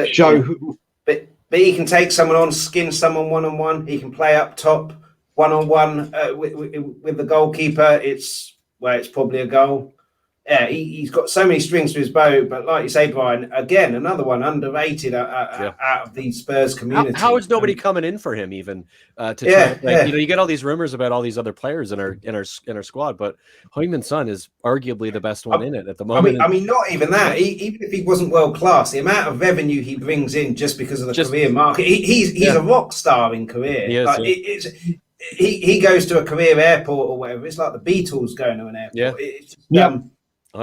show. But he can take someone on, skin someone one-on-one. He can play up top one-on-one with the goalkeeper. It's probably a goal. Yeah, he's got so many strings to his bow, but like you say, Brian, again, another one underrated out of the Spurs community. How is nobody coming in for him even? You get all these rumors about all these other players in our squad, but Heung-min Son is arguably the best one in it at the moment. I mean, not even that. Even if he wasn't world class, the amount of revenue he brings in just because of the career market, he's a rock star in career. He goes to a career airport or whatever. It's like the Beatles going to an airport. It's 100%.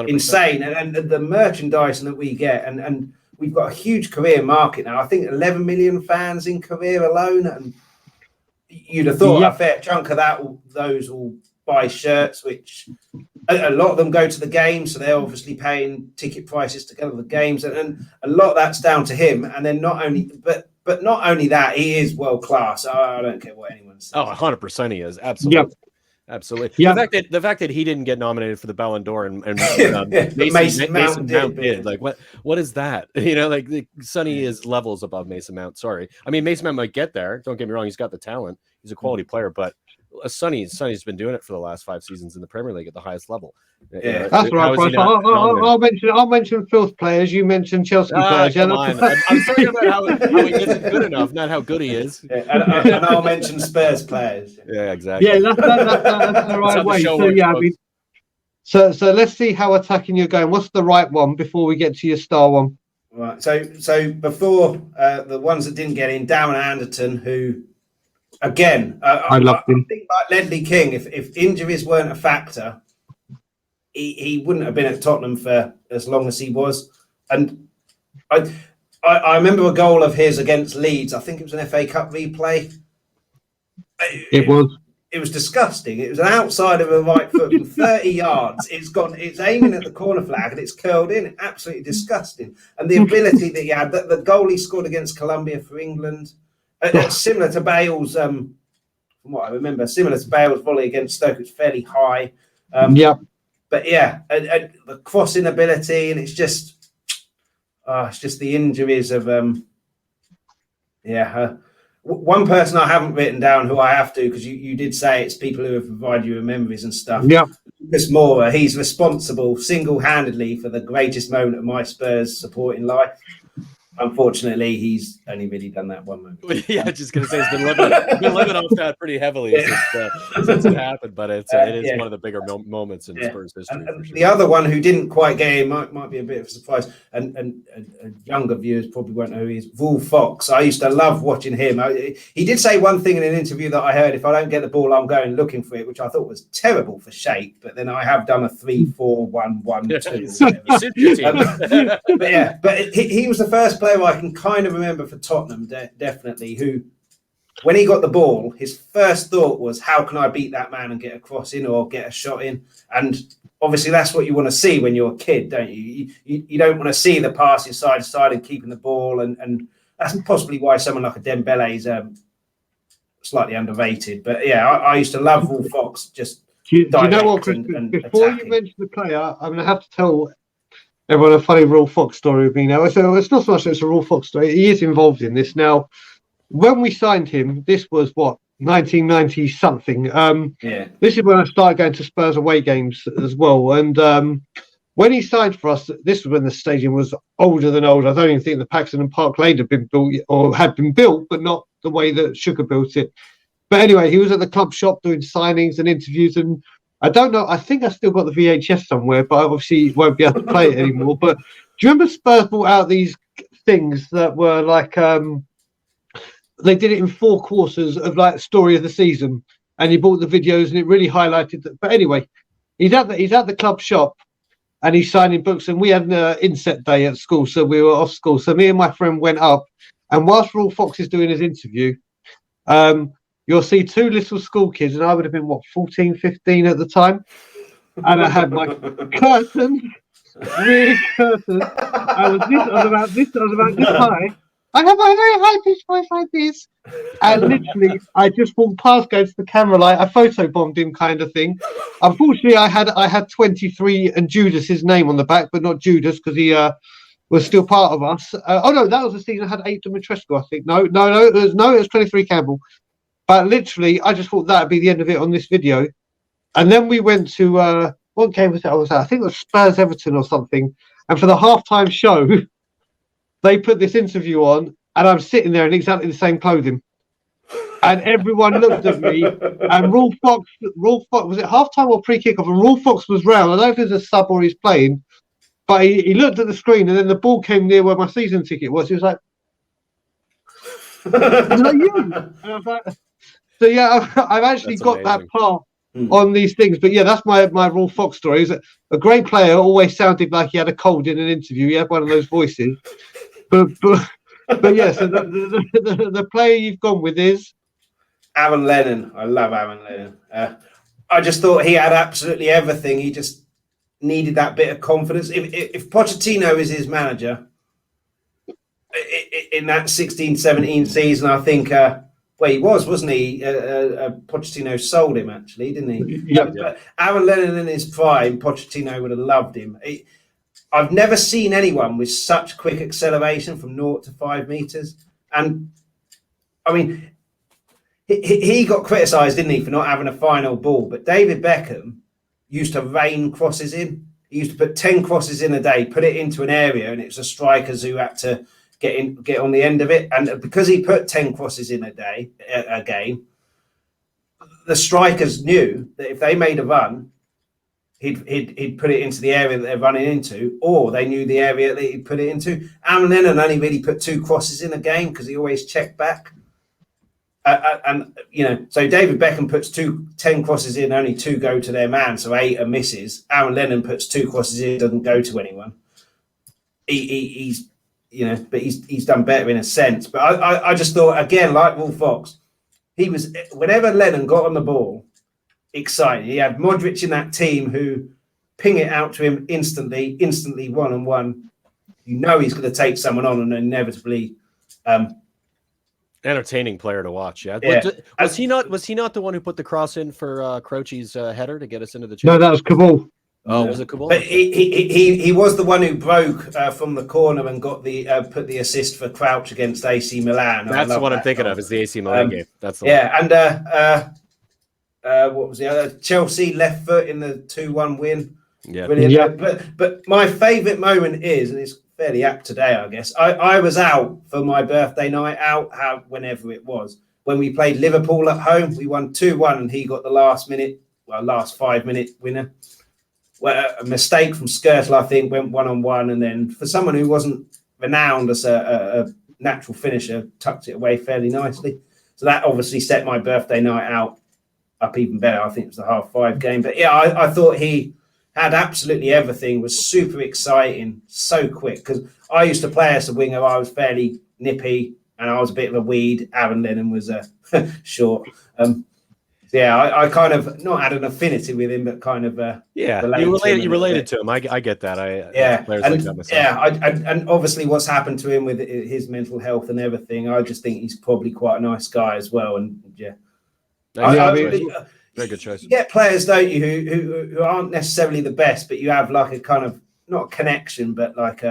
Insane, and the merchandise that we get, and we've got a huge career market now. I think 11 million fans in career alone, and you'd have thought a fair chunk of those will buy shirts, which a lot of them go to the games, so they're obviously paying ticket prices to go to the games, and a lot of that's down to him. And then not only, but but not only that, he is world class. I don't care what anyone says. Oh, 100% he is. Absolutely. Yep. Absolutely. Yeah. The fact that he didn't get nominated for the Ballon d'Or and Mason Mount did. Like, what is that? You know, like Sonny is levels above Mason Mount. Sorry. I mean, Mason Mount might get there. Don't get me wrong. He's got the talent. He's a quality player, but Sonny's been doing it for the last 5 seasons in the Premier League at the highest level. Yeah, that's right, Bryce. I'll mention Filth players. You mentioned Chelsea players. Come on. I'm talking about how he isn't good enough, not how good he is. Yeah, and I'll mention Spurs players. Yeah, exactly. Yeah, that's the right way. So yeah, I mean, so let's see how attacking you're going. What's the right one before we get to your star one? Right. So before the ones that didn't get in, Darren Anderton, who. Again, I loved him. I think like Lenny King, if injuries weren't a factor, he wouldn't have been at Tottenham for as long as he was. And I remember a goal of his against Leeds. I think it was an FA Cup replay. It was disgusting. It was an outside of a right foot from 30 yards. It's aiming at the corner flag and it's curled in. Absolutely disgusting. And the ability that he had, the goal he scored against Colombia for England. Similar to Bale's, from what I remember, similar to Bale's volley against Stoke, it's fairly high. But yeah, the crossing ability, and it's just the injuries of one person I haven't written down who I have to, because you did say it's people who have provided you with memories and stuff. Yeah, Lucas Moura, he's responsible single-handedly for the greatest moment of my Spurs supporting life. Unfortunately, he's only really done that one moment. Yeah, just going to say he's been living off that pretty heavily since it happened, but it is one of the bigger moments in Spurs history. And the other one who didn't quite get in might be a bit of a surprise, and younger viewers probably won't know who he is. Vul Fox. I used to love watching him. He did say one thing in an interview that I heard: if I don't get the ball, I'm going looking for it, which I thought was terrible for shape. But then I have done a 3-4-1-1-2. But he was the first player I can kind of remember for Tottenham, definitely, who, when he got the ball, his first thought was, how can I beat that man and get a cross in or get a shot in? And obviously that's what you want to see when you're a kid, don't you? You don't want to see the passing side to side and keeping the ball, and that's possibly why someone like a Dembele is slightly underrated. But yeah, I used to love Vul Fox. Just do you know what, Chris? Before attacking. You mention the player, I'm going to have to tell everyone a funny Vul Fox story with me now. So it's not so much that it's a Vul Fox story. He is involved in this. Now, when we signed him, this was 1990 something. This is when I started going to Spurs away games as well. And when he signed for us, this was when the stadium was older than old. I don't even think the Paxton and Park Lane had been built or had been built, but not the way that Sugar built it. But anyway, he was at the club shop doing signings and interviews, and I don't know. I think I still got the VHS somewhere, but I obviously won't be able to play it anymore. But do you remember Spurs brought out these things that were like they did it in 4 quarters of like story of the season, and he bought the videos, and it really highlighted that. But anyway, he's at the club shop, and he's signing books, and we had an inset day at school, so we were off school. So me and my friend went up, and whilst Vul Fox is doing his interview, you'll see 2 little school kids, and I would have been, 14, 15 at the time. And I had my curtains, really curtains. I was about this high. I have a very high-pitched voice like this. And literally, I just walked past, going to the camera light. I photobombed him kind of thing. Unfortunately, I had 23 and Judas's name on the back, but not Judas, because he was still part of us. No, that was the season I had 8 Dimitrescu, I think. No, it was 23 Campbell. But literally, I just thought that would be the end of it on this video. And then we went to, what game was that I was at? I think it was Spurs Everton or something. And for the halftime show, they put this interview on, and I'm sitting there in exactly the same clothing. And everyone looked at me, and Vul Fox, was it halftime or pre-kickoff? And Vul Fox was round. I don't know if it was a sub or he's playing, but he looked at the screen, and then the ball came near where my season ticket was. He was like, "Is that you?" And I was like, so yeah, I've actually got that part on these things. But yeah, that's my Vul Fox story. He's a great player, always sounded like he had a cold in an interview. He had one of those voices. But yeah, so the player you've gone with is Aaron Lennon. I love Aaron Lennon. I just thought he had absolutely everything. He just needed that bit of confidence. If Pochettino is his manager, in that 16-17 season, I think. Well, he wasn't he? Pochettino sold him, actually, didn't he? Yeah. But Aaron Lennon in his prime, Pochettino would have loved him. I've never seen anyone with such quick acceleration from 0 to 5 meters. And, I mean, he got criticised, didn't he, for not having a final ball. But David Beckham used to rain crosses in. He used to put 10 crosses in a day, put it into an area, and it was the strikers who had to get on the end of it. And because he put 10 crosses in a game, the strikers knew that if they made a run, he'd put it into the area that they're running into, or they knew the area that he'd put it into. Aaron Lennon only really put 2 crosses in a game because he always checked back. And so David Beckham puts 10 crosses in, only 2 go to their man, so 8 are misses. Aaron Lennon puts 2 crosses in, doesn't go to anyone. He's done better in a sense. But I just thought, again, like Vul Fox, whenever Lennon got on the ball, exciting. He had Modric in that team who ping it out to him instantly one-on-one. He's going to take someone on and inevitably. Entertaining player to watch. Yeah. Was he not the one who put the cross in for Crouchy's header to get us into the No, that was Cabal. Oh, was it Cabal? But he was the one who broke from the corner and got put the assist for Crouch against AC Milan. That's the one I'm thinking of. Is the AC Milan game. That's the one. Yeah, and what was the other? Chelsea left foot in the 2-1 win. Yeah, brilliant. Yeah. But my favourite moment is, and it's fairly apt today, I guess. I was out for my birthday night out, whenever it was, when we played Liverpool at home. We won 2-1, and he got the last 5-minute winner. Well, a mistake from Skirtle, I think, went 1-on-1, and then for someone who wasn't renowned as a natural finisher, tucked it away fairly nicely. So that obviously set my birthday night out up even better. I think it was the 5:30 game. But yeah, I thought he had absolutely everything, was super exciting, so quick. Because I used to play as a winger. I was fairly nippy, and I was a bit of a weed. Aaron Lennon was short. I kind of not had an affinity with him, but kind of you related to him. I get that. And obviously what's happened to him with his mental health and everything, I just think he's probably quite a nice guy as well. And very good choice. You get players, don't you, who aren't necessarily the best, but you have like a kind of not a connection, but like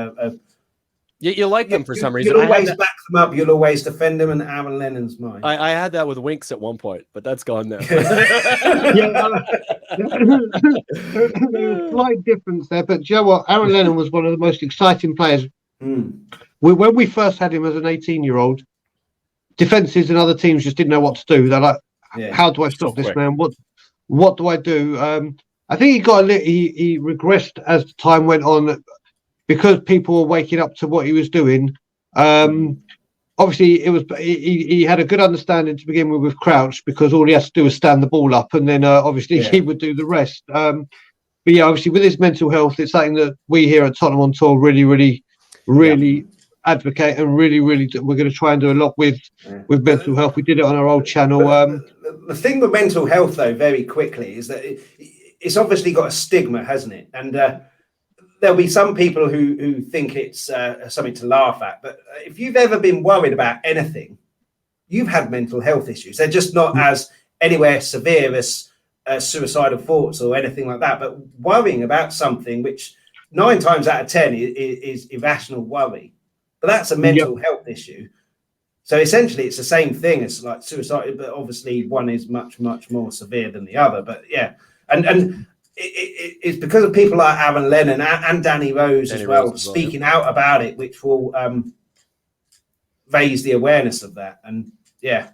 you like them for some reason. You'll always back them up. You'll always defend them, and Aaron Lennon's mine. I had that with Winks at one point, but that's gone now. Slight difference there, but do you know what? Aaron Lennon was one of the most exciting players. When we first had him as an 18-year-old, defenses and other teams just didn't know what to do. They're like, how do I stop this man? What do I do? I think he regressed as time went on, because people were waking up to what he was doing. Obviously, he had a good understanding to begin with Crouch, because all he has to do is stand the ball up, and then he would do the rest. But yeah, obviously with his mental health, it's something that we here at Tottenham On Tour really advocate, and really we're going to try and do a lot with mental health. We did it on our old channel. The thing with mental health, though, very quickly, is that it's obviously got a stigma, hasn't it? And there'll be some people who think it's something to laugh at. But if you've ever been worried about anything, you've had mental health issues. They're just not as anywhere severe as suicidal thoughts or anything like that. But worrying about something, which 9 times out of 10 is irrational worry, but that's a mental health issue. So essentially, it's the same thing as like suicide, but obviously one is much, much more severe than the other. But yeah, and it's because of people like Aaron Lennon and Danny Rose as well, speaking out about it, which will raise the awareness of that. And yeah.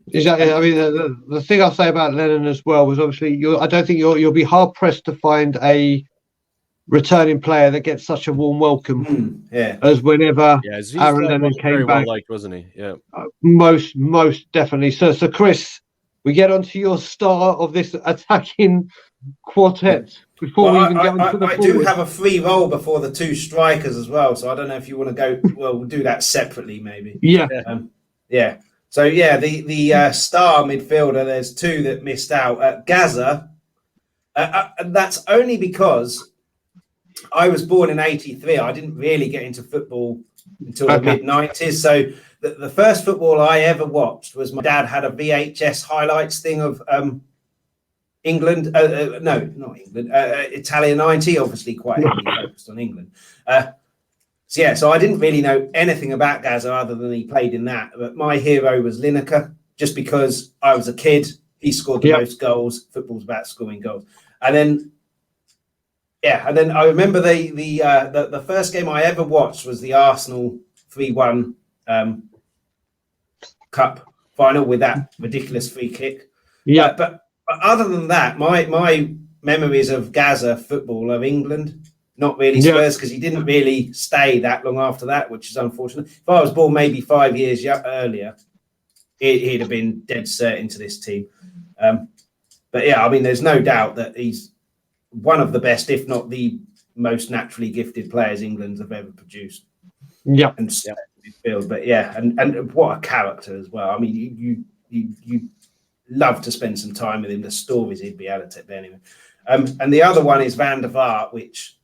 Exactly. I mean, the thing I'll say about Lennon as well was obviously I don't think you'll be hard pressed to find a returning player that gets such a warm welcome as whenever Aaron Lennon came back. Well liked, wasn't he? Yeah, most definitely. So Chris, we get onto your star of this attacking quartet before we even get onto the. I do have a free roll before the 2 strikers as well, so I don't know if you want to go. Well, we'll do that separately, maybe. Yeah. So the star midfielder. There's 2 that missed out. Gaza. And that's only because I was born in '83. I didn't really get into football until the mid-90s. So the first football I ever watched was my dad had a VHS highlights thing of England. No, not England. Italia 90, obviously quite heavily focused on England. So I didn't really know anything about Gazza other than he played in that. But my hero was Lineker, just because I was a kid. He scored the most goals. Football's about scoring goals. And then I remember the first game I ever watched was the Arsenal 3-1 Cup final with that ridiculous free kick. Yeah, but other than that, my memories of Gazza football of England, not really Spurs, because he didn't really stay that long after that, which is unfortunate. If I was born maybe 5 years earlier, he'd have been dead set into this team. But yeah, I mean, there's no doubt that he's one of the best, if not the most naturally gifted players England have ever produced. Yeah, and midfield, but yeah, and what a character as well. I mean, you love to spend some time with him. The stories he'd be able to tell anyway. And the other one is Van der Vaart, which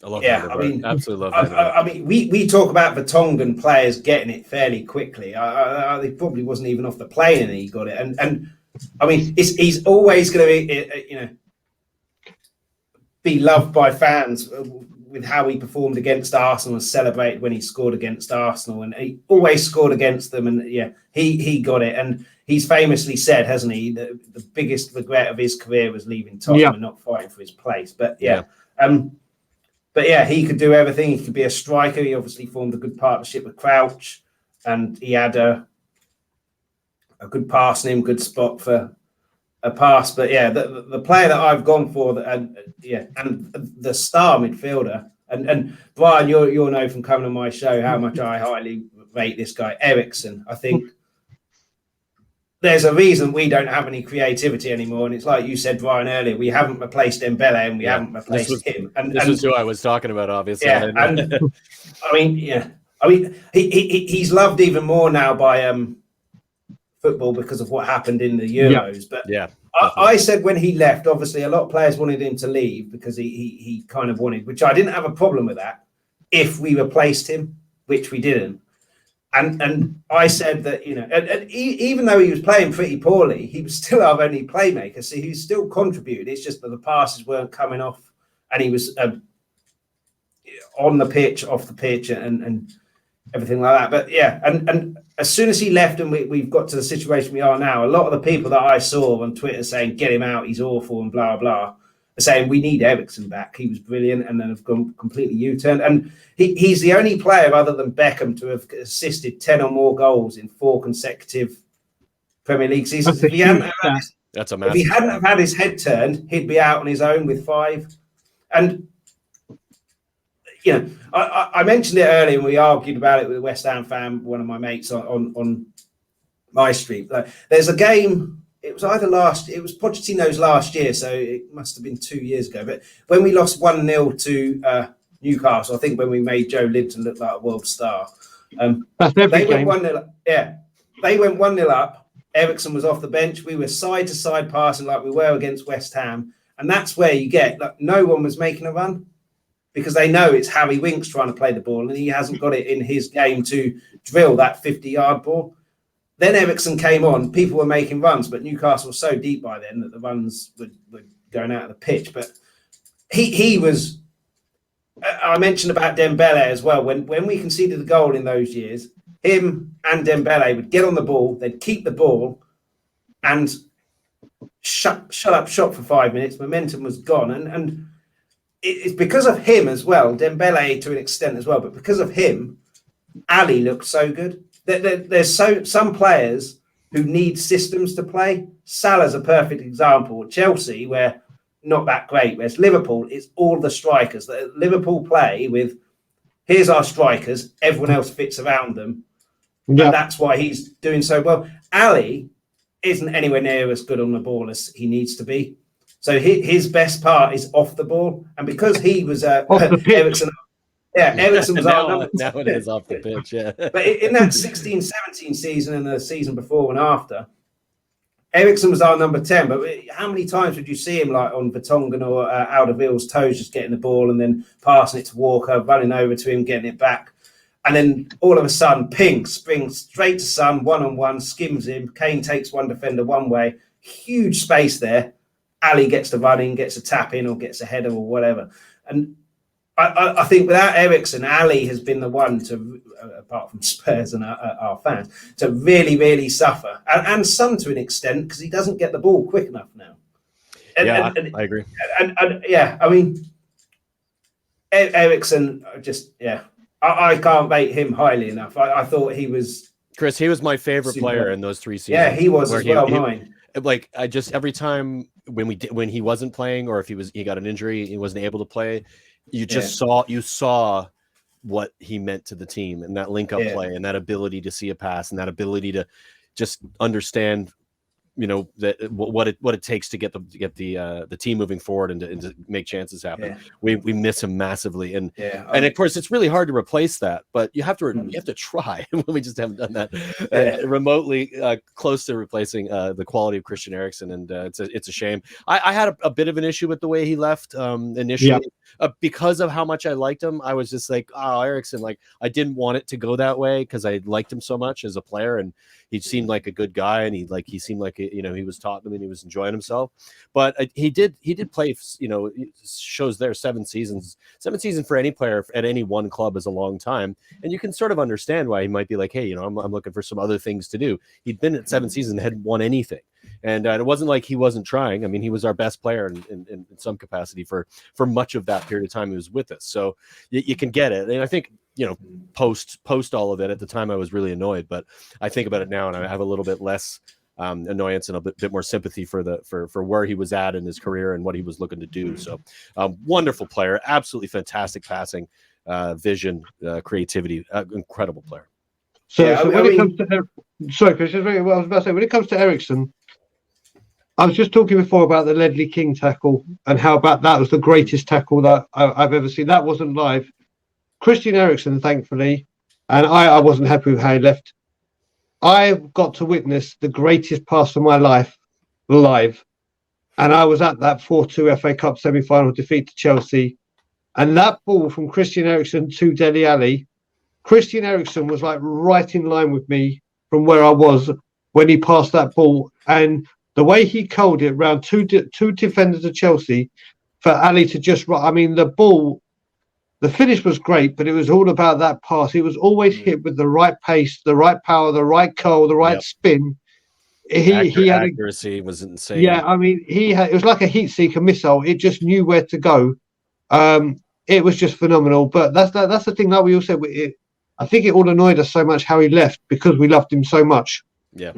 I love. Yeah, I mean, absolutely love. I mean, we talk about Vertonghen players getting it fairly quickly. He probably wasn't even off the plane and he got it. And I mean, he's always going to be loved by fans with how he performed against Arsenal and celebrated when he scored against Arsenal, and he always scored against them. And yeah, he got it. And he's famously said, hasn't he, that the biggest regret of his career was leaving Tottenham and not fighting for his place. But he could do everything. He could be a striker. He obviously formed a good partnership with Crouch, and he had a good pass in him, good spot for a pass. But yeah, the player that I've gone for, and the star midfielder, and Brian, you'll know from coming on my show how much I highly rate this guy, Eriksen. I think there's a reason we don't have any creativity anymore, and it's like you said, Brian, earlier, we haven't replaced Dembele and we haven't replaced him. And this is who I was talking about, obviously. Yeah, and I mean, he's loved even more now by football because of what happened in the Euros. But I said when he left, obviously a lot of players wanted him to leave because he kind of wanted, which I didn't have a problem with that if we replaced him, which we didn't. And I said that, and even though he was playing pretty poorly, he was still our only playmaker. So he still contributed. It's just that the passes weren't coming off, and he was on the pitch, off the pitch, and everything like that. But yeah, and as soon as he left and we've got to the situation we are now, a lot of the people that I saw on Twitter saying, get him out, he's awful and blah, blah, are saying we need Eriksen back. He was brilliant, and then have gone completely U-turned. And he's the only player other than Beckham to have assisted 10 or more goals in 4 consecutive Premier League seasons. If he hadn't have had his head turned, he'd be out on his own with 5. And I mentioned it earlier, and we argued about it with a West Ham fan, one of my mates on my street. Like, there's a game. It was Pochettino's last year, so it must have been 2 years ago. But when we lost 1-0 to Newcastle, I think when we made Joe Linton look like a world star, that's every game. Went 1-0. Yeah, they went 1-0 up. Eriksen was off the bench. We were side to side passing like we were against West Ham, and that's where you get no one was making a run, because they know it's Harry Winks trying to play the ball, and he hasn't got it in his game to drill that 50-yard ball. Then Eriksen came on, people were making runs, but Newcastle was so deep by then that the runs were going out of the pitch. But he was, I mentioned about Dembele as well. When we conceded the goal in those years, him and Dembele would get on the ball, they'd keep the ball and shut up shop for 5 minutes. Momentum was gone. And it's because of him as well, Dembele to an extent as well, but because of him, Ali looked so good. There's some players who need systems to play. Salah's a perfect example. Chelsea, where not that great, whereas Liverpool, it's all the strikers. Liverpool play with, here's our strikers, everyone else fits around them. Yeah. And that's why he's doing so well. Ali isn't anywhere near as good on the ball as he needs to be. So his best part is off the ball. And because he was Eriksen, Eriksen was our number. Now it is off the pitch, yeah. But in that 16-17 season and the season before and after, Ericsson was our number 10, but how many times would you see him like on Vertonghen or Alderweireld toes, just getting the ball and then passing it to Walker, running over to him, getting it back. And then all of a sudden, Ping springs straight to Son, one-on-one, skims him. Kane takes one defender one way, huge space there. Ali gets the run in, gets a tap in or gets a header or whatever. And I think without Ericsson, Ali has been the one to, apart from Spurs and our fans, to really, really suffer. And Son to an extent, because he doesn't get the ball quick enough now. I agree. And yeah, I mean, Ericsson, I can't rate him highly enough. I thought he was... Chris, he was my favorite player in those 3 seasons. Yeah, he was as well, mine. Like, I just, every time when he wasn't playing, or if he got an injury, he wasn't able to play, you just saw what he meant to the team, and that link up play, and that ability to see a pass, and that ability to just understand, that what it takes to get the team moving forward and to make chances happen. We miss him massively, and of course it's really hard to replace that, but you have to try. We just haven't done that remotely close to replacing the quality of Christian Eriksen, and it's a shame. I had a bit of an issue with the way he left initially. Because of how much I liked him. I was just like, oh, Eriksen, like, I didn't want it to go that way because I liked him so much as a player, and he seemed like a good guy, and he seemed like, he was Tottenham and he was enjoying himself. But he did play, shows there 7 seasons. 7 seasons for any player at any one club is a long time, and you can sort of understand why he might be like, hey, I'm looking for some other things to do. He'd been at 7 seasons and hadn't won anything. And it wasn't like he wasn't trying. I mean, he was our best player in some capacity for much of that period of time he was with us. So you can get it. And I think, post all of it, at the time I was really annoyed, but I think about it now and I have a little bit less annoyance and a bit more sympathy for where he was at in his career and what he was looking to do. So wonderful player, absolutely fantastic passing, vision, creativity, incredible player. So when it comes to, sorry, Chris, I was about to say, when it comes to Eriksen, I was just talking before about the Lenny King tackle and how about that was the greatest tackle that I've ever seen. That wasn't live. Christian Eriksen, thankfully, and I wasn't happy with how he left. I got to witness the greatest pass of my life live, and I was at that 4-2 FA Cup semi-final defeat to Chelsea, and that ball from Christian Eriksen to Dele Alli, Christian Eriksen was like right in line with me from where I was when he passed that ball, and the way he culled it around two defenders of Chelsea for Ali to just... I mean, the ball, the finish was great, but it was all about that pass. He was always hit with the right pace, the right power, the right curl, the right spin. He had accuracy was insane. Yeah, I mean, it was like a heat seeker missile. It just knew where to go. It was just phenomenal. But that's the thing that we all said. I think it all annoyed us so much how he left because we loved him so much. Yeah.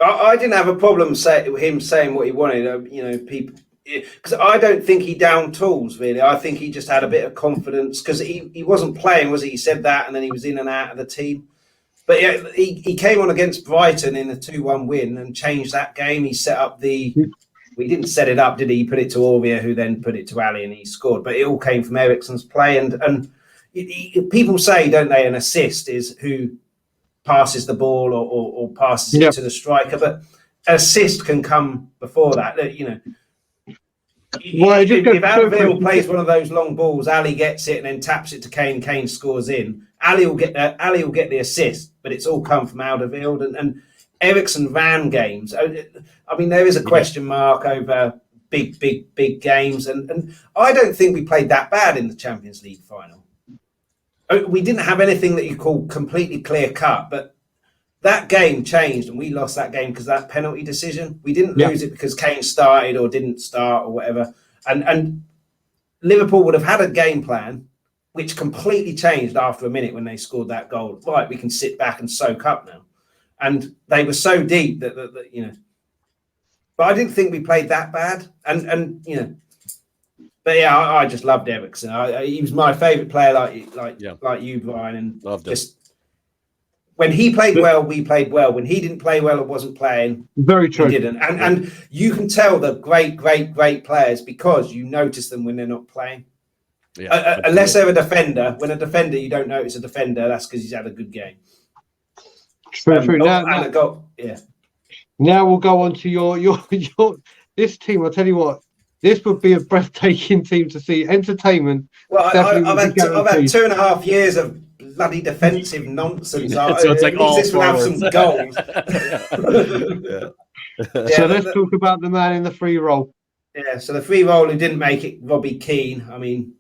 I didn't have a problem him saying what he wanted. People, because I don't think he downed tools really. I think he just had a bit of confidence because he wasn't playing, was he? He said that, and then he was in and out of the team. But yeah, he came on against Brighton in a 2-1 win and changed that game. He set up he didn't set it up, did he? He put it to Aurier, who then put it to Ali, and he scored. But it all came from Eriksen's play. And people say, don't they, an assist is who passes the ball or passes it to the striker, but an assist can come before that. Well, if Alderweireld plays one of those long balls, Ali gets it and then taps it to Kane. Kane scores in. Ali will get the assist, but it's all come from Alderweireld and Eriksen ran games. I mean, there is a question mark over big games, and I don't think we played that bad in the Champions League final. We didn't have anything that you call completely clear cut, but that game changed and we lost that game because of that penalty decision. We didn't lose it because Kane started or didn't start or whatever. And Liverpool would have had a game plan which completely changed after a minute when they scored that goal. Right, we can sit back and soak up now. And they were so deep that but I didn't think we played that bad. And but yeah, I just loved Eriksen. He was my favourite player, like you, Brian, and loved just when he played well, we played well. When he didn't play well or wasn't playing, very true. We didn't. And you can tell the great players because you notice them when they're not playing. Yeah, unless they're a defender. When a defender, you don't notice a defender. That's because he's had a good game. True. Now we'll go on to your this team. I'll tell you what, this would be a breathtaking team to see. Entertainment. Well, Definitely I've would be had guaranteed. 2.5 years of bloody defensive nonsense. So it's like At least all this will have forwards. some goals. So let's talk about the man in the free role. Yeah, so the free role who didn't make it, Robbie Keane. I mean,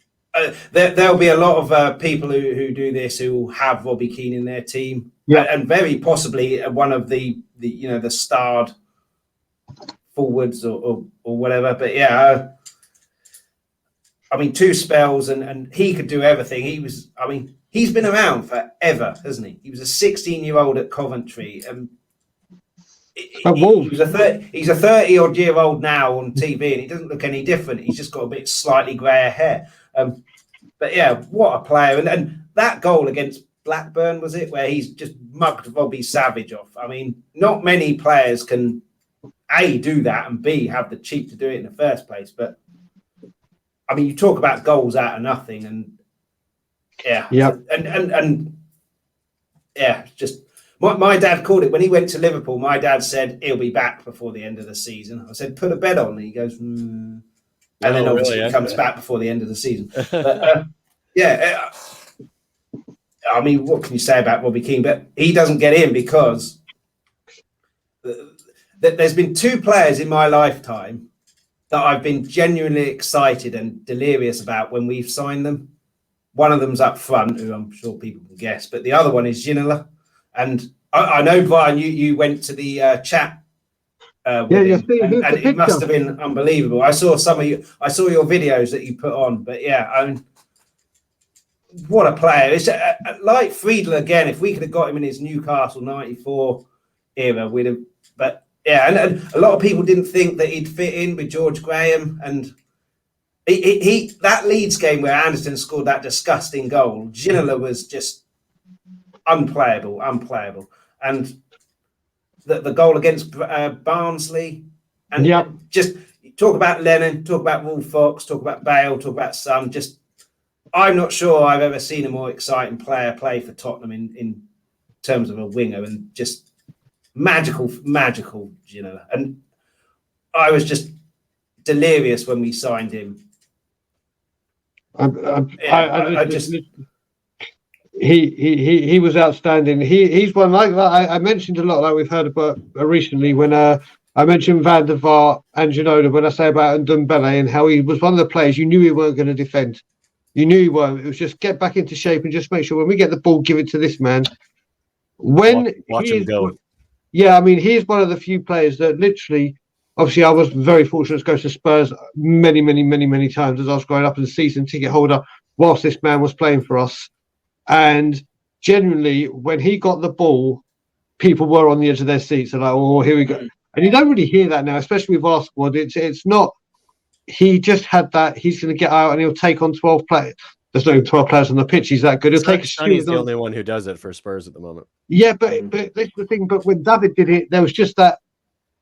there'll be a lot of people who do this who will have Robbie Keane in their team, and very possibly one of the starred forwards or whatever. But yeah, I mean, 2 spells and he could do everything. He's been around forever, hasn't he? He was a 16-year-old at Coventry, and he's a 30-odd-year-old now on TV, and he doesn't look any different. He's just got a bit slightly greyer hair. But yeah, what a player! And that goal against Blackburn, was it, where he's just mugged Robbie Savage off? I mean, not many players can A, do that, and B, have the cheek to do it in the first place. But I mean, you talk about goals out of nothing, and just my dad called it when he went to Liverpool. My dad said he'll be back before the end of the season. I said, put a bet on, and he goes, and then obviously he comes back before the end of the season. But I mean, what can you say about Robbie Keane? But he doesn't get in because there's been 2 players in my lifetime that I've been genuinely excited and delirious about when we've signed them. One of them's up front, who I'm sure people can guess, but the other one is Ginola. And I know, Brian, you went to the chat. And it must have been unbelievable. I saw your videos that you put on, but what a player! It's like Friedel again. If we could have got him in his Newcastle '94 era, we'd have. But yeah, and a lot of people didn't think that he'd fit in with George Graham, and he that Leeds game where Anderson scored that disgusting goal. Ginola was just unplayable, and the goal against Barnsley, and just talk about Lennon, talk about Vul Fox, talk about Bale, talk about Son. Just, I'm not sure I've ever seen a more exciting player play for Tottenham in terms of a winger, and just magical, Ginola. And I was just delirious when we signed him. He was outstanding. He's one like that. I mentioned a lot, like we've heard about recently, when I mentioned Van der Vaart and Ginola, when I say about Ndombele and how he was one of the players you knew he weren't going to defend. You knew he weren't. It was just get back into shape and just make sure when we get the ball, give it to this man. Watch him go. Yeah, I mean, he's one of the few players that literally, obviously, I was very fortunate to go to Spurs many times as I was growing up as a season ticket holder whilst this man was playing for us. And genuinely, when he got the ball, people were on the edge of their seats. They're like, oh, here we go. And you don't really hear that now, especially with our squad. It's not, he just had that, he's going to get out and he'll take on 12 players. There's no 12 players on the pitch. He's that good. He'll take a steward. He's the only one who does it for Spurs at the moment. Yeah, but that's the thing. But when David did it, there was just that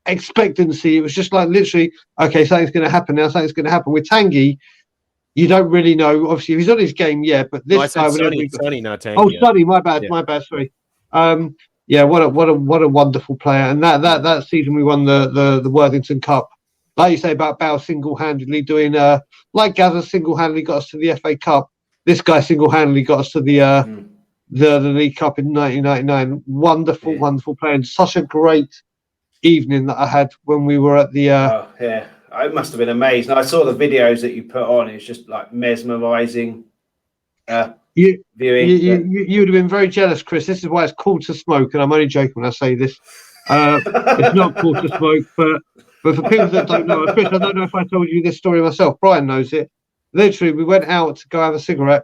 expectancy. It was just like literally, okay, something's going to happen now. Something's going to happen. With Tanguy, you don't really know. Obviously, if he's on his game, yeah. But this time, Sonny, not Tanguy. Oh, Sonny, my bad. Sorry. Yeah, what a wonderful player. And that season we won the Worthington Cup. Like you say about Bale single-handedly doing like Gazza single-handedly got us to the FA Cup. This guy single-handedly got us to the League Cup in 1999. Wonderful player, and such a great evening that I had when we were at the. Yeah, I must have been amazed. I saw the videos that you put on. It's just like mesmerising. You would have been very jealous, Chris. This is why it's cool to smoke, and I'm only joking when I say this. It's not cool to smoke, but for people that don't know, Chris, I don't know if I told you this story myself. Brian knows it. Literally, we went out to go have a cigarette.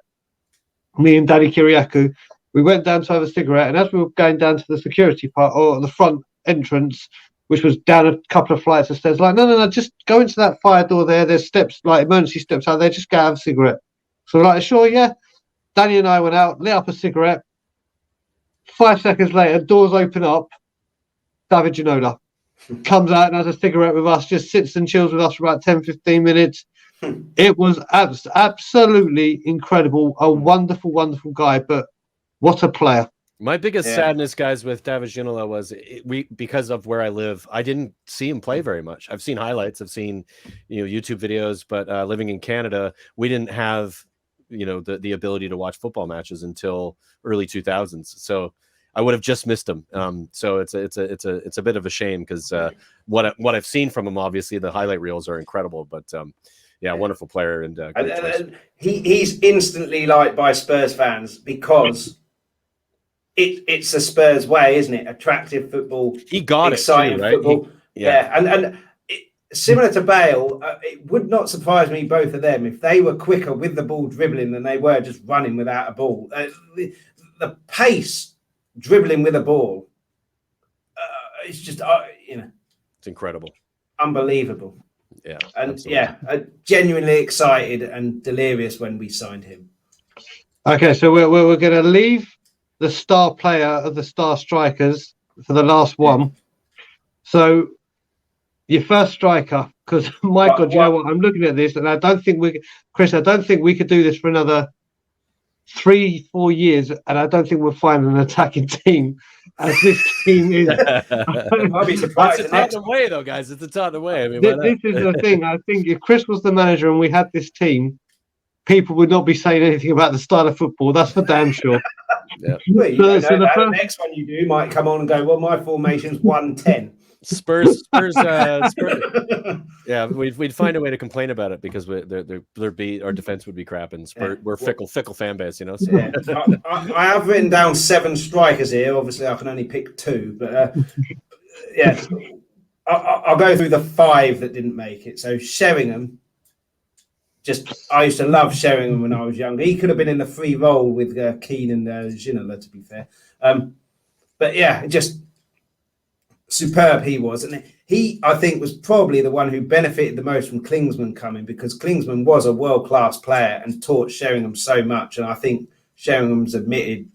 Me and Daddy Kiriakou. We went down to have a cigarette, and as we were going down to the security part or the front entrance, which was down a couple of flights of stairs, like no, just go into that fire door there. There's steps, like emergency steps out there. Just go have a cigarette. So we're like, sure, yeah. Danny and I went out, lit up a cigarette. 5 seconds later, doors open up. David Ginola comes out and has a cigarette with us, just sits and chills with us for about 10-15 minutes. It was absolutely incredible. A wonderful guy, but what a player. My biggest sadness, guys, with David Ginola was because of where I live, I didn't see him play very much. I've seen highlights, I've seen, YouTube videos, but living in Canada, we didn't have, the ability to watch football matches until early 2000s. So I would have just missed him. So it's a bit of a shame because what I've seen from him, obviously the highlight reels are incredible, but wonderful player and great choice. He's instantly liked by Spurs fans because it's a Spurs way, isn't it? Attractive football. He got exciting it too, right? Football. And similar to Bale, it would not surprise me, both of them, if they were quicker with the ball dribbling than they were just running without a ball. The pace dribbling with a ball, it's just it's incredible, unbelievable. Yeah, and absolutely. Genuinely excited and delirious when we signed him. Okay, so we're going to leave the star player of the star strikers for the last one. So your first striker, because my God, you know what? I'm looking at this, and I don't think Chris, I don't think we could do this for another 3-4 years, and I don't think we'll find an attacking team as this team is. I'll be surprised. It's a Tottenham way, though, guys. It's a Tottenham way. I mean, this is the thing. I think if Chris was the manager and we had this team, people would not be saying anything about the style of football. That's for damn sure. Yeah. Well, the next one you do might come on and go, well, my formation's 1-10. Spurs. Yeah, we'd find a way to complain about it because our defense would be crap, and we're fickle fan base, So. Yeah. I have written down 7 strikers here. Obviously, I can only pick 2, but I'll go through the 5 that didn't make it. So Sheringham. I used to love Sheringham when I was younger. He could have been in the free role with Kane and Ginola, to be fair. But yeah, just superb he was. And he, I think, was probably the one who benefited the most from Klinsmann coming, because Klinsmann was a world-class player and taught Sheringham so much. And I think Sheringham's admitted,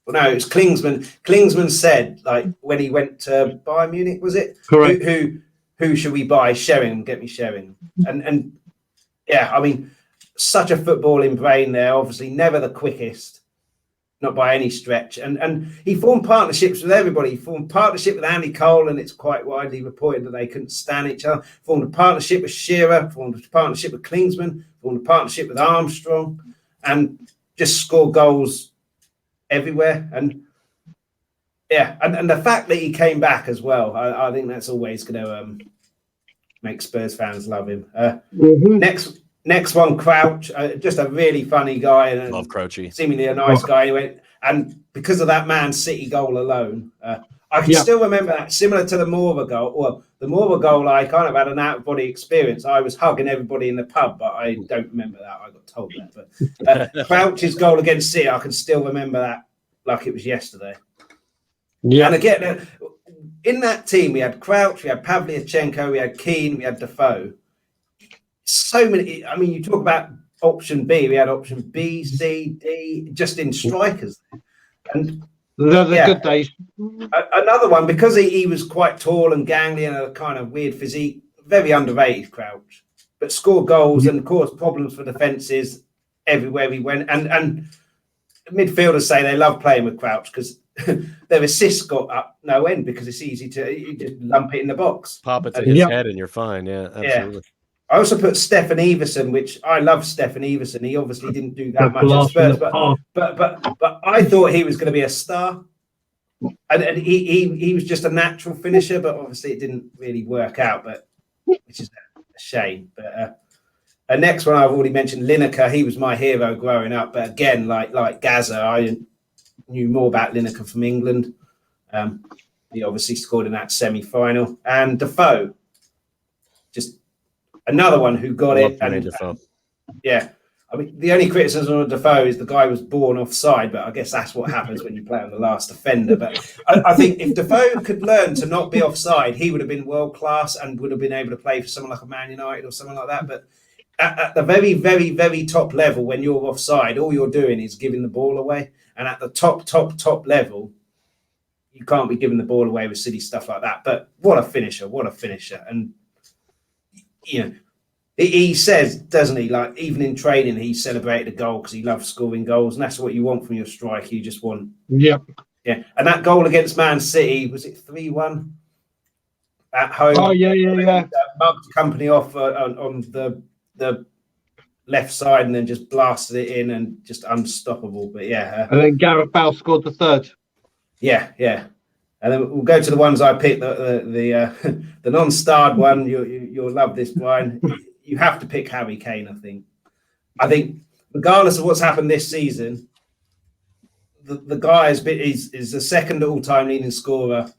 well, no, it was Klinsmann. Klinsmann said, like, when he went to Bayern Munich, was it? Correct. Who should we buy? Sheringham, get me Sheringham. And yeah, I mean, such a footballing brain there. Obviously, never the quickest, not by any stretch. And he formed partnerships with everybody. He formed a partnership with Andy Cole, and it's quite widely reported that they couldn't stand each other. Formed a partnership with Shearer, formed a partnership with Klinsmann, formed a partnership with Armstrong, and just scored goals everywhere. And yeah, and the fact that he came back as well, I think that's always going to make Spurs fans love him. Next one, Crouch, just a really funny guy. And love Crouchy. Seemingly a nice guy. Anyway, and because of that Man City goal alone, I can still remember that, similar to the Morva goal. Well, the Morva goal, I kind of had an out-of-body experience. I was hugging everybody in the pub, but I don't remember that. I got told that. But Crouch's goal against City, I can still remember that like it was yesterday. Yeah. And again, in that team, we had Crouch, we had Pavlyuchenko, we had Keane, we had Defoe. So many. I mean, you talk about option B. We had option B, C, D, just in strikers. And the good days. Another one, because he was quite tall and gangly and a kind of weird physique, very underrated, Crouch. But scored goals and caused problems for defences everywhere we went. And midfielders say they love playing with Crouch because their assists got up no end, because it's easy to just lump it in the box. Pop it to his head and you're fine. Yeah, absolutely. Yeah. I also put Stefan Everson, which I love Stefan Everson. He obviously didn't do that much at Spurs, but I thought he was going to be a star. And he was just a natural finisher, but obviously it didn't really work out, which is a shame. But the next one I've already mentioned, Lineker. He was my hero growing up, but again, like Gaza, I knew more about Lineker from England. He obviously scored in that semi-final. And Defoe, just another one who got it. And Defoe. Yeah. I mean, the only criticism of Defoe is the guy was born offside, but I guess that's what happens when you play on the last defender. But I think if Defoe could learn to not be offside, he would have been world-class and would have been able to play for someone like a Man United or something like that. But at the very, very, very top level, when you're offside, all you're doing is giving the ball away. And at the top level, you can't be giving the ball away with silly stuff like that. But what a finisher. And, you know, he says, doesn't he, like, even in training, he celebrated a goal because he loves scoring goals. And that's what you want from your striker. You just want Yeah, and that goal against Man City, was it 3-1 at home? Oh yeah. Mugged company off on the left side and then just blasted it in and just unstoppable. But yeah, and then Gareth Bale scored the third. Yeah. And then we'll go to the ones I picked. The non-starred one. You'll love this, Brian. You have to pick Harry Kane. I think regardless of what's happened this season, the guy is the second all-time leading scorer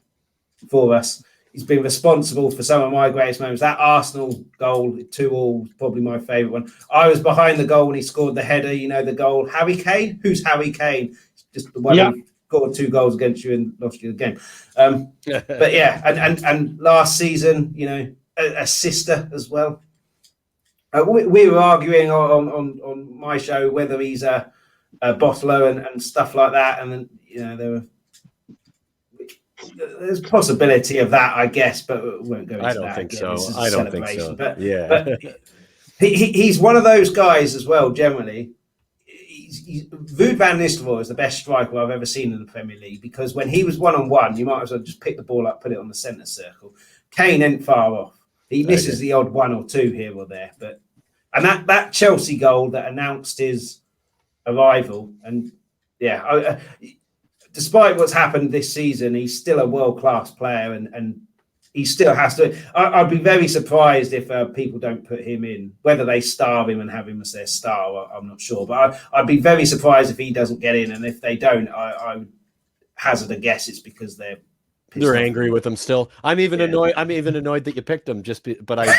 for us. He's been responsible for some of my greatest moments. That Arsenal goal, 2-2, probably my favourite one. I was behind the goal when he scored the header. You know the goal. Harry Kane? Who's Harry Kane? Just the one who scored 2 goals against you and lost you the game. But yeah, and last season, you know, a sister as well. We were arguing on my show whether he's a bottler and stuff like that, and then you know there's a possibility of that, I guess, but we won't go into that. I don't think so. But yeah, he's one of those guys as well. Generally, Wout van Nistelrooy is the best striker I've ever seen in the Premier League, because when he was 1-on-1, you might as well just pick the ball up, put it on the centre circle. Kane ain't far off. He misses the odd 1 or 2 here or there, and that Chelsea goal that announced his arrival, and despite what's happened this season, he's still a world-class player, and he still has to. I'd be very surprised if people don't put him in, whether they star him and have him as their star. I'm not sure, but I'd be very surprised if he doesn't get in, and if they don't, I would hazard a guess it's because they're angry with him still. I'm even annoyed. I'm even annoyed that you picked him. But I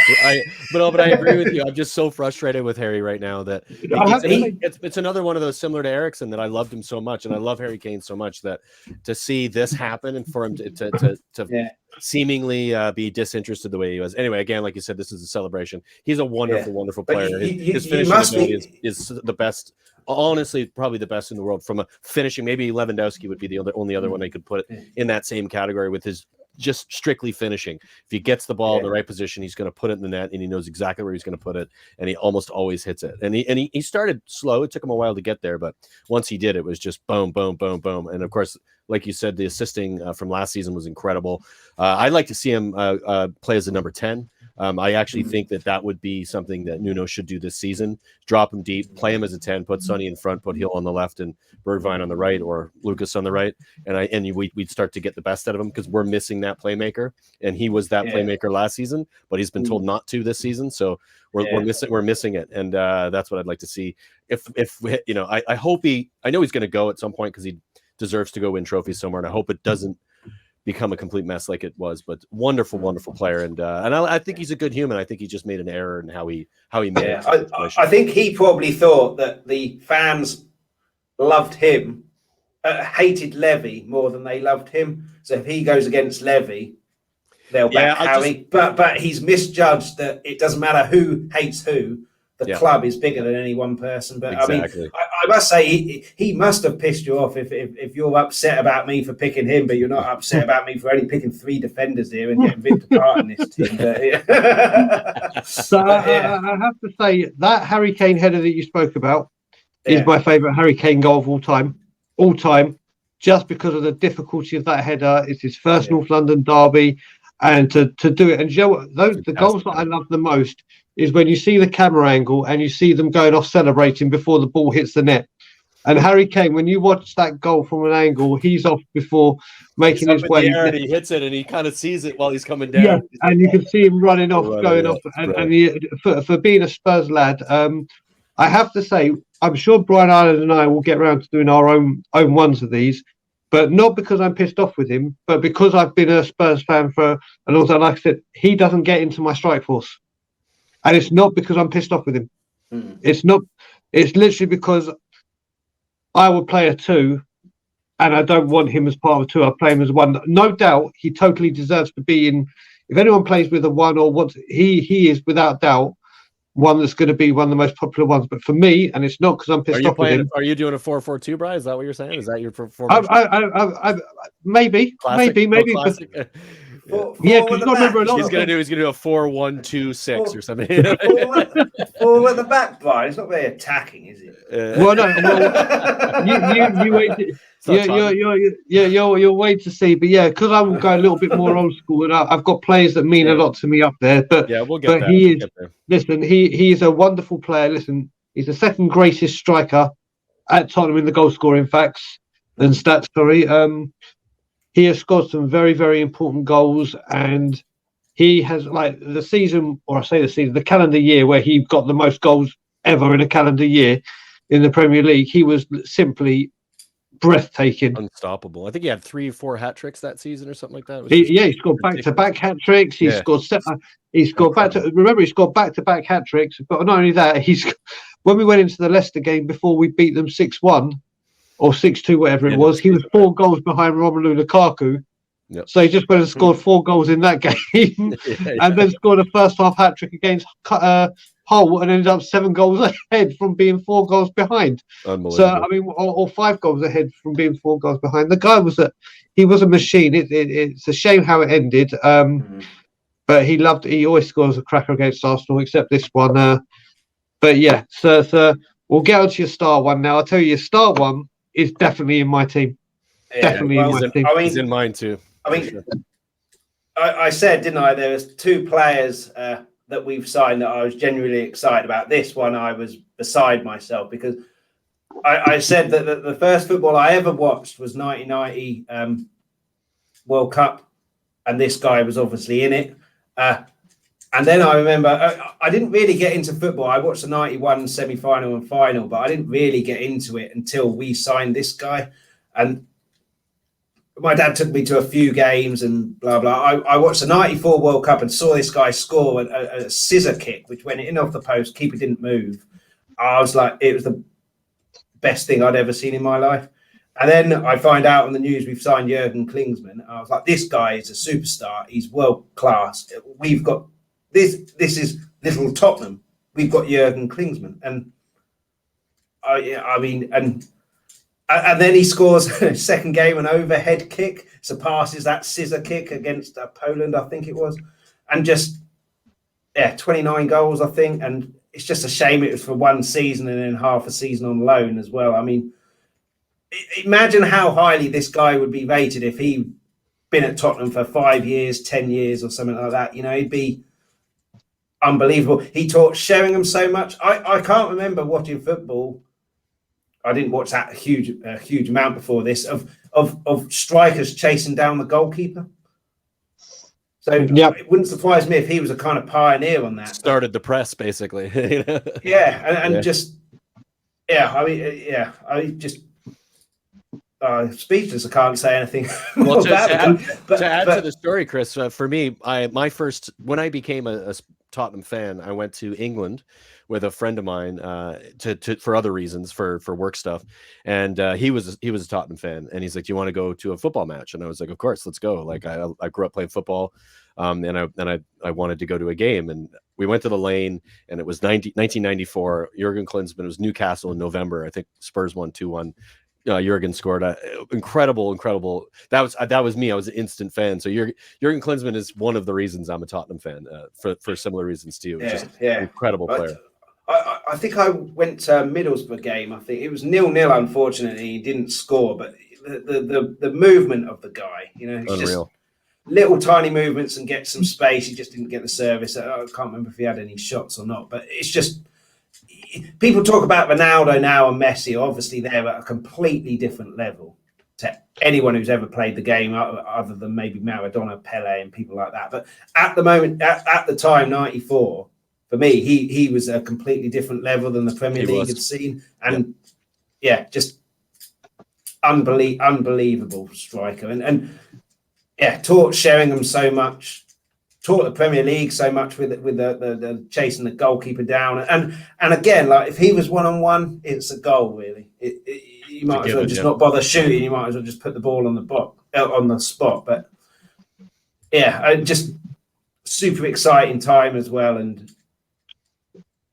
agree with you. I'm just so frustrated with Harry right now that it's another one of those similar to Eriksen that I loved him so much, and I love Harry Kane so much that to see this happen and for him to seemingly be disinterested the way he was. Anyway, again, like you said, this is a celebration. He's a wonderful player. His finishing ability is the best. Honestly, probably the best in the world from a finishing. Maybe Lewandowski would be the only other one I could put in that same category with his just strictly finishing. If he gets the ball in the right position, he's going to put it in the net, and he knows exactly where he's going to put it, and he almost always hits it. And he started slow. It took him a while to get there, but once he did, it was just boom, boom, boom, boom. And of course, like you said, the assisting from last season was incredible. I'd like to see him play as a number 10. I actually think that would be something that Nuno should do this season. Drop him deep, play him as a 10, put Sonny in front, put Hill on the left, and Bergwijn on the right, or Lucas on the right. And we'd start to get the best out of him, because we're missing that playmaker. And he was that playmaker last season, but he's been told not to this season. So we're missing it. And that's what I'd like to see. If you know, I hope I know he's going to go at some point, because he deserves to go win trophies somewhere. And I hope it doesn't become a complete mess like it was, but wonderful player, and I think he's a good human. I think he just made an error in how he made it. I think he probably thought that the fans loved him, hated Levy more than they loved him. So if he goes against Levy, they'll back Harry. But he's misjudged that it doesn't matter who hates who. The club is bigger than any one person. But exactly. I mean, I must say he must have pissed you off if you're upset about me for picking him, but you're not upset about me for only picking 3 defenders here and getting Victor Part in this team. So I have to say that Harry Kane header that you spoke about is my favourite Harry Kane goal of all time, just because of the difficulty of that header. It's his first North London derby, and to do it. And you know what, the goals that I love the most is when you see the camera angle and you see them going off celebrating before the ball hits the net. And Harry Kane, when you watch that goal from an angle, he's off before making his way. And he hits it, and he kind of sees it while he's coming down. Yeah, and you can see him running off. And for being a Spurs lad, I have to say, I'm sure Brian Ireland and I will get around to doing our own ones of these, but not because I'm pissed off with him, but because I've been a Spurs fan for a long time. Like I said, he doesn't get into my strike force. And it's not because I'm pissed off with him. It's not. It's literally because I would play a 2, and I don't want him as part of a 2. I play him as 1. No doubt, he totally deserves to be in. If anyone plays with a 1 or wants, he is without doubt one that's going to be one of the most popular ones. But for me, and it's not because I'm pissed off with him. Are you doing a 4-4-2, Brian? Is that what you're saying? Is that your performance? Maybe. Classic. Four Yeah, at because the you got to back. remember a lot He's of gonna do a 4-1-2-6 or something. Four at the back, Brian. It's not very attacking, is it? Well, no, well, you wait. You'll wait to see. But yeah, because I will go a little bit more old school, and I've got players that mean a lot to me up there. But yeah, we'll get but that. he We'll is. get there. Listen, he is a wonderful player. Listen, he's the second greatest striker at Tottenham in the goal scoring facts and stats. Sorry, he has scored some very, very important goals, and he has like the season, or I say the season, the calendar year where he got the most goals ever in a calendar year in the Premier League. He was simply breathtaking. Unstoppable. I think he had 3 or 4 hat tricks that season or something like that. He scored back-to-back hat tricks. He scored Remember, he scored back-to-back hat tricks. But not only that, when we went into the Leicester game before we beat them 6-1 or 6-2, whatever it was, he was 4 goals behind Romelu Lukaku. Yep. So he just went and scored 4 goals in that game, and then scored a first half hat trick against Hull, and ended up 7 goals ahead from being 4 goals behind. So I mean, or 5 goals ahead from being 4 goals behind. The guy was a machine. It's a shame how it ended. But he always scores a cracker against Arsenal, except this one. But yeah, so we'll get on to your star one now. I'll tell you, your star one is definitely in my team. Definitely in my team. He's in mine too. I mean, I said, didn't I? There was 2 players that we've signed that I was genuinely excited about. This one, I was beside myself because I said that the first football I ever watched was 1990 World Cup, and this guy was obviously in it. And then I remember I didn't really get into football. I watched the 91 semi-final and final, but I didn't really get into it until we signed this guy. And my dad took me to a few games and blah, blah. I watched the 94 World Cup and saw this guy score a scissor kick, which went in off the post, keeper didn't move. I was like, it was the best thing I'd ever seen in my life. And then I find out on the news we've signed Jurgen Klinsmann. I was like, this guy is a superstar. He's world class. We've got this is little Tottenham. We've got Jurgen Klinsmann. And and then he scores a second game, an overhead kick, surpasses that scissor kick against Poland, I think it was. And 29 goals, I think. And it's just a shame it was for one season and then half a season on loan as well. I mean, imagine how highly this guy would be rated if he'd been at Tottenham for 5 years, 10 years or something like that. You know, he'd be unbelievable. He taught Sheringham so much. I can't remember watching football. I didn't watch that huge amount before this of strikers chasing down the goalkeeper. So it wouldn't surprise me if he was a kind of pioneer on that. Started the press, basically. Speechless. I can't say anything. Well, to add to the story, Chris, for me, when I became a Tottenham fan, I went to England with a friend of mine for other reasons, for work stuff, and he was a Tottenham fan, and he's like, "Do you want to go to a football match?" And I was like, "Of course, let's go." Like I grew up playing football, and I wanted to go to a game, and we went to the Lane, and it was 1994. Jurgen Klinsmann. It was Newcastle in November. I think Spurs won 2-1. Jurgen scored incredible. That was me. I was an instant fan. So Jurgen Klinsmann is one of the reasons I'm a Tottenham fan, for similar reasons to you. Just incredible player. I think I went to a Middlesbrough game. I think it was 0-0. Unfortunately, he didn't score, but the movement of the guy, you know, it's unreal. Just little tiny movements and get some space. He just didn't get the service. I can't remember if he had any shots or not, but it's just. People talk about Ronaldo now and Messi. Obviously, they're at a completely different level to anyone who's ever played the game, other than maybe Maradona, Pele, and people like that. But at the moment, at the time, 94, for me, he was a completely different level than the Premier League had seen. And just unbelievable striker. And taught Sheringham so much. Taught the Premier League so much with the chasing the goalkeeper down, and again, like if he was 1-on-1, it's a goal really. You might as well just not bother shooting. You might as well just put the ball on the spot. But just super exciting time as well. And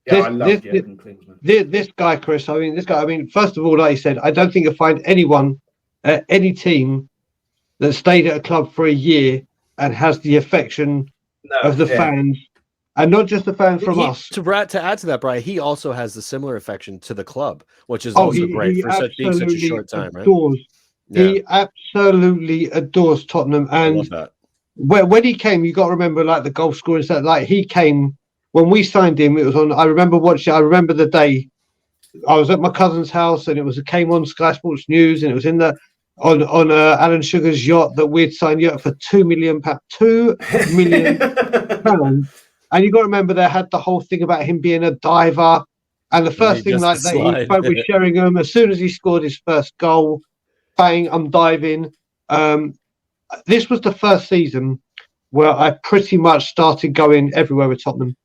I love Jurgen Klinsmann. This guy, Chris. First of all, like you said, I don't think you'll find anyone, any team that stayed at a club for a year and has the affection of the fans, and not just the fans from us. To add to that, Brian, he also has the similar affection to the club, which is also great for being such a short time, right? He absolutely adores Tottenham, and I love that. When he came, you got to remember, like the goal scoring stuff. Like he came when we signed him. It was on. I remember the day. I was at my cousin's house, and it came on Sky Sports News, and it was on Alan Sugar's yacht that we'd signed yacht for £2 million. £2 million. And you got to remember, they had the whole thing about him being a diver, and the first thing like that he spoke with Sheringham as soon as he scored his first goal. Bang! I'm diving. This was the first season where I pretty much started going everywhere with Tottenham,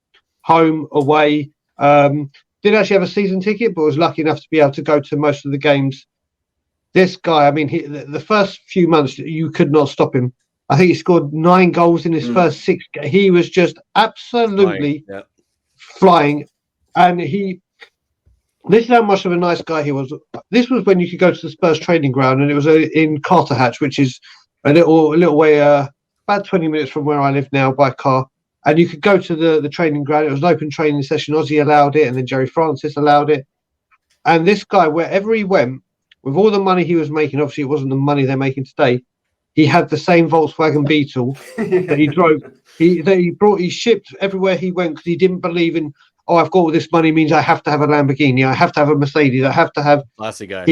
home, away. Didn't actually have a season ticket, but was lucky enough to be able to go to most of the games. This guy, I mean, the first few months, you could not stop him. I think he scored 9 goals in his first 6. He was just absolutely flying. And this is how much of a nice guy he was. This was when you could go to the Spurs training ground, and it was in Carterhatch, which is a little way, about 20 minutes from where I live now by car. And you could go to the training ground. It was an open training session. Ozzy allowed it, and then Jerry Francis allowed it. And this guy, wherever he went, with all the money he was making, obviously it wasn't the money they're making today, he had the same Volkswagen Beetle that he drove. He shipped everywhere he went because he didn't believe in, I've got all this money means I have to have a Lamborghini, I have to have a Mercedes, I have to have. Classy guy.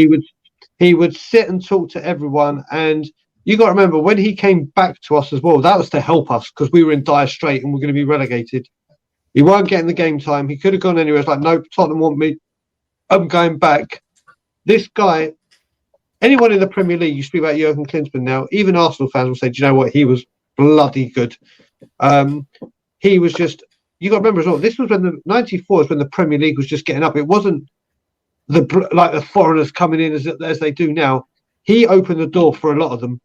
He would sit and talk to everyone, and you got to remember when he came back to us as well, that was to help us because we were in dire strait and we're going to be relegated. He weren't getting the game time. He could have gone anywhere. It's like, nope, Tottenham want me. I'm going back. This guy, anyone in the Premier League, you speak about Jurgen Klinsmann now, even Arsenal fans will say, do you know what? He was bloody good. He was just, you got to remember as well, this was when the 94 is when the Premier League was just getting up. It wasn't the foreigners coming in as they do now. He opened the door for a lot of them,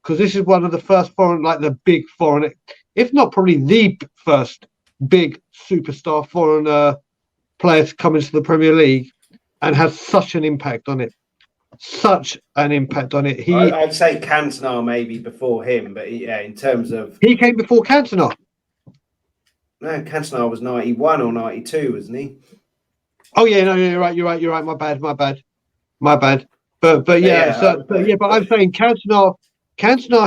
because this is one of the first foreign, like the big foreign, if not probably the first big superstar foreign player to come into the Premier League and has such an impact on it. I'd say Cantona maybe before him, but in terms of... He came before Cantona. No, Cantona was 91 or 92, wasn't he? Oh, yeah, no, you're right. My bad. But I'm saying Cantona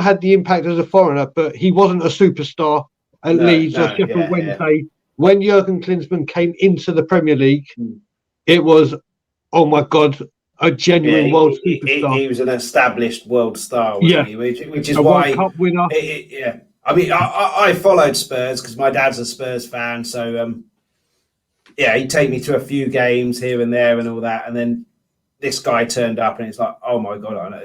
had the impact as a foreigner, but he wasn't a superstar at Leeds or Sheffield Wednesday. Yeah. When Jurgen Klinsmann came into the Premier League, it was, oh my God, a genuine world superstar. He was an established world star, wasn't he? Which is why World Cup winner. I mean, I followed Spurs because my dad's a Spurs fan, so he'd take me to a few games here and there and all that, and then this guy turned up, and it's like, oh my God, I know.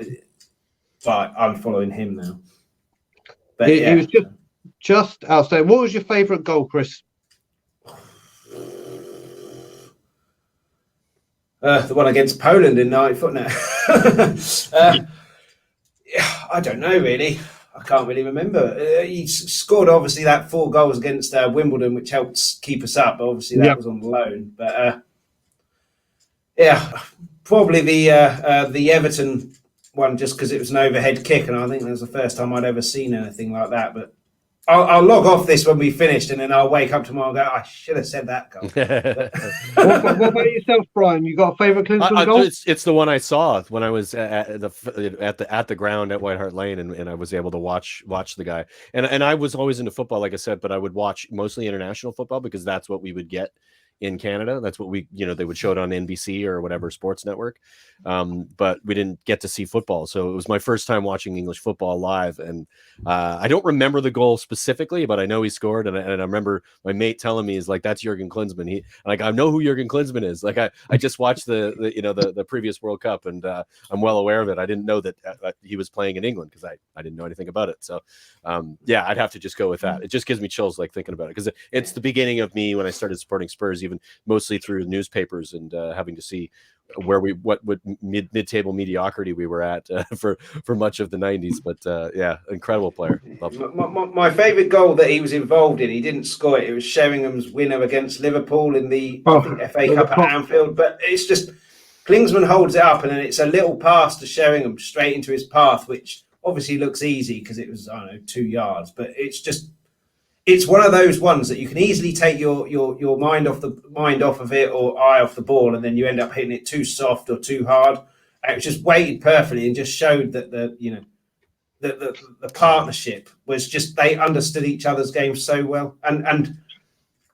But I'm following him now. But he was just outstanding. What was your favourite goal, Chris? The one against Poland in 90 now. I don't know really. I can't really remember. He scored obviously that 4 goals against Wimbledon, which helped keep us up. But obviously that was on loan. But probably the Everton one, just because it was an overhead kick, and I think that was the first time I'd ever seen anything like that. But I'll log off this when we finished, and then I'll wake up tomorrow and go, I should have said that goal. What about yourself, Brian? You got a favourite Klinsmann goal? It's the one I saw when I was at the ground at White Hart Lane, and I was able to watch the guy. And I was always into football, like I said, but I would watch mostly international football because that's what we would get in Canada. That's what they would show it on NBC or whatever sports network. But we didn't get to see football. So it was my first time watching English football live. And I don't remember the goal specifically, but I know he scored. And I remember my mate telling me, that's Jurgen Klinsmann. I know who Jurgen Klinsmann is. Like I just watched the previous World Cup, and I'm well aware of it. I didn't know that he was playing in England because I didn't know anything about it. So I'd have to just go with that. It just gives me chills like thinking about it, because it's the beginning of me when I started supporting Spurs, even mostly through newspapers and having to see what mid-table mediocrity we were at for much of the 90s. But incredible player. My favourite goal that he was involved in, he didn't score it. It was Sheringham's winner against Liverpool in the FA Cup at Anfield. But it's just Klinsmann holds it up, and then it's a little pass to Sheringham straight into his path, which obviously looks easy because it was, I don't know, 2 yards, but it's one of those ones that you can easily take your mind off of it or eye off the ball, and then you end up hitting it too soft or too hard. And it was just weighted perfectly and just showed that the partnership was just, they understood each other's game so well, and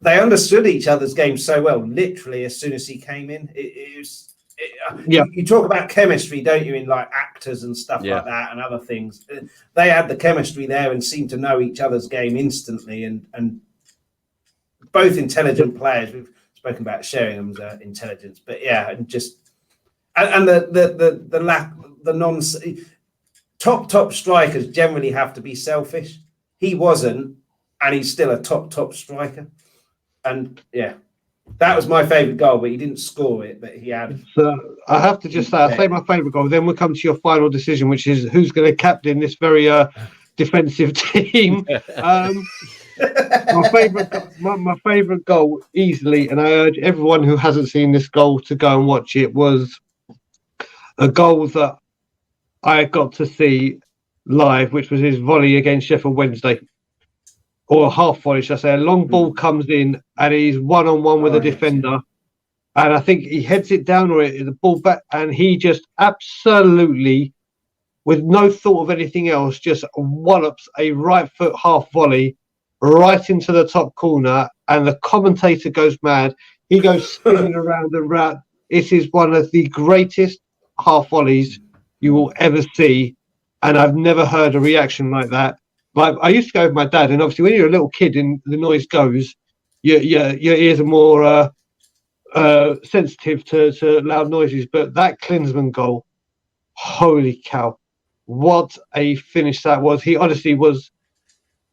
they understood each other's game so well. Literally, as soon as he came in, you talk about chemistry, don't you, in like actors and stuff like that and other things. They had the chemistry there and seemed to know each other's game instantly, and both intelligent players. We've spoken about Sheringham's intelligence, but top strikers generally have to be selfish. He wasn't, and he's still a top striker. And that was my favourite goal, but he didn't score it, but he had. So I have to just say, I'll say my favourite goal. Then we'll come to your final decision, which is who's going to captain this very defensive team. My favourite goal, easily, and I urge everyone who hasn't seen this goal to go and watch it, was a goal that I got to see live, which was his volley against Sheffield Wednesday. Or a half volley, should I say. A long ball comes in and he's one-on-one with a defender. And I think he heads it down or the ball back, and he just absolutely, with no thought of anything else, just wallops a right foot half volley right into the top corner, and the commentator goes mad. He goes spinning around and round. It is one of the greatest half volleys you will ever see, and I've never heard a reaction like that. But I used to go with my dad, and obviously when you're a little kid and the noise goes, your ears are more sensitive to loud noises. But that Klinsmann goal, holy cow, what a finish that was. He honestly was.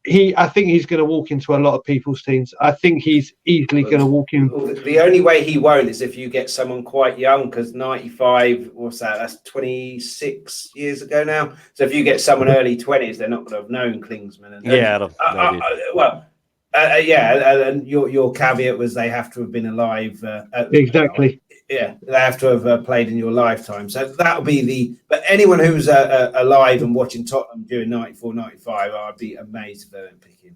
I think he's going to walk into a lot of people's teams. I think he's easily going to walk in. The only way he won't is if you get someone quite young, because 95, what's that? That's 26 years ago now. So if you get someone early 20s, they're not going to have known Klinsmann. And your caveat was they have to have been alive. Exactly. They have to have played in your lifetime. So that'll be but anyone who's alive and watching Tottenham during 94, 95, I'd be amazed if they don't pick him.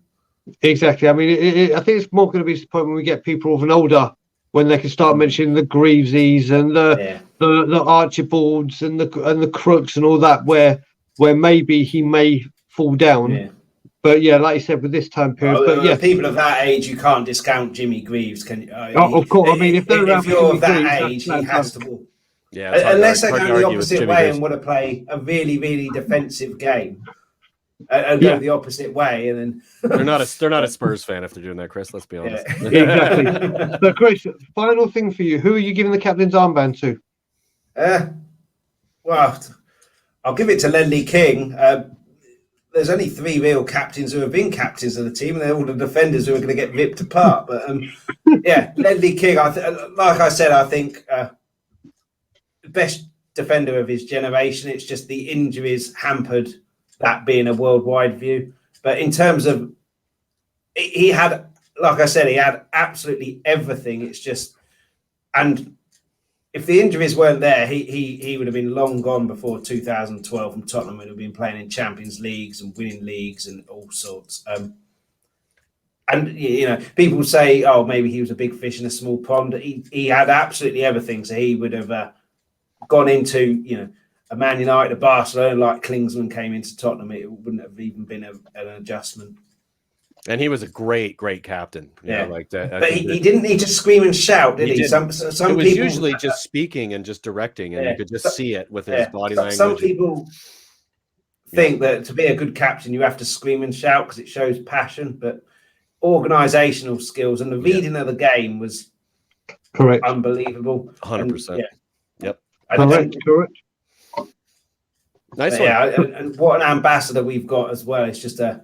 Exactly. I mean, I think it's more going to be the point when we get people of an older, when they can start mentioning the Greavesies and the Archibalds and the Crooks and all that, where maybe he may fall down. Yeah. But like you said, with this time period, people of that age, you can't discount Jimmy Greaves, can you? Of course. I mean, if you're of that age, he has to walk. Yeah, unless they go the opposite way and want to play a really, really defensive game, and go the opposite way, and then they're not a Spurs fan if they're doing that, Chris. Let's be honest. Exactly. So, Chris, final thing for you: who are you giving the captain's armband to? Well, I'll give it to Lenny King. There's only 3 real captains who have been captains of the team, and they're all the defenders who are going to get ripped apart. But Lenny King, like I said, I think the best defender of his generation. It's just the injuries hampered that being a worldwide view. But in terms of, he had, like I said, he had absolutely everything. It's just, and if the injuries weren't there, he would have been long gone before 2012, and Tottenham would have been playing in Champions Leagues and winning leagues and all sorts. And people say, oh, maybe he was a big fish in a small pond. He had absolutely everything. So he would have gone into, a Man United, a Barcelona, like Klinsmann came into Tottenham. It wouldn't have even been an adjustment. And he was a great captain. Like that. But he didn't need to scream and shout, did he? Some it was people usually just speaking and just directing, and you could just see it with his body language. Some people think that to be a good captain, you have to scream and shout because it shows passion. But organisational skills and the reading of the game was correct, unbelievable. 100%. Yep, correct. Nice one. And what an ambassador we've got as well. It's just a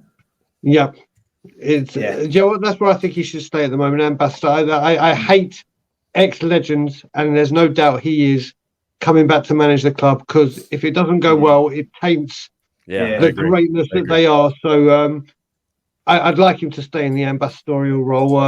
It's that's where I think he should stay at the moment, ambassador. I hate ex-legends, and there's no doubt he is coming back to manage the club, because if it doesn't go well, it taints the greatness that they are. So I'd like him to stay in the ambassadorial role,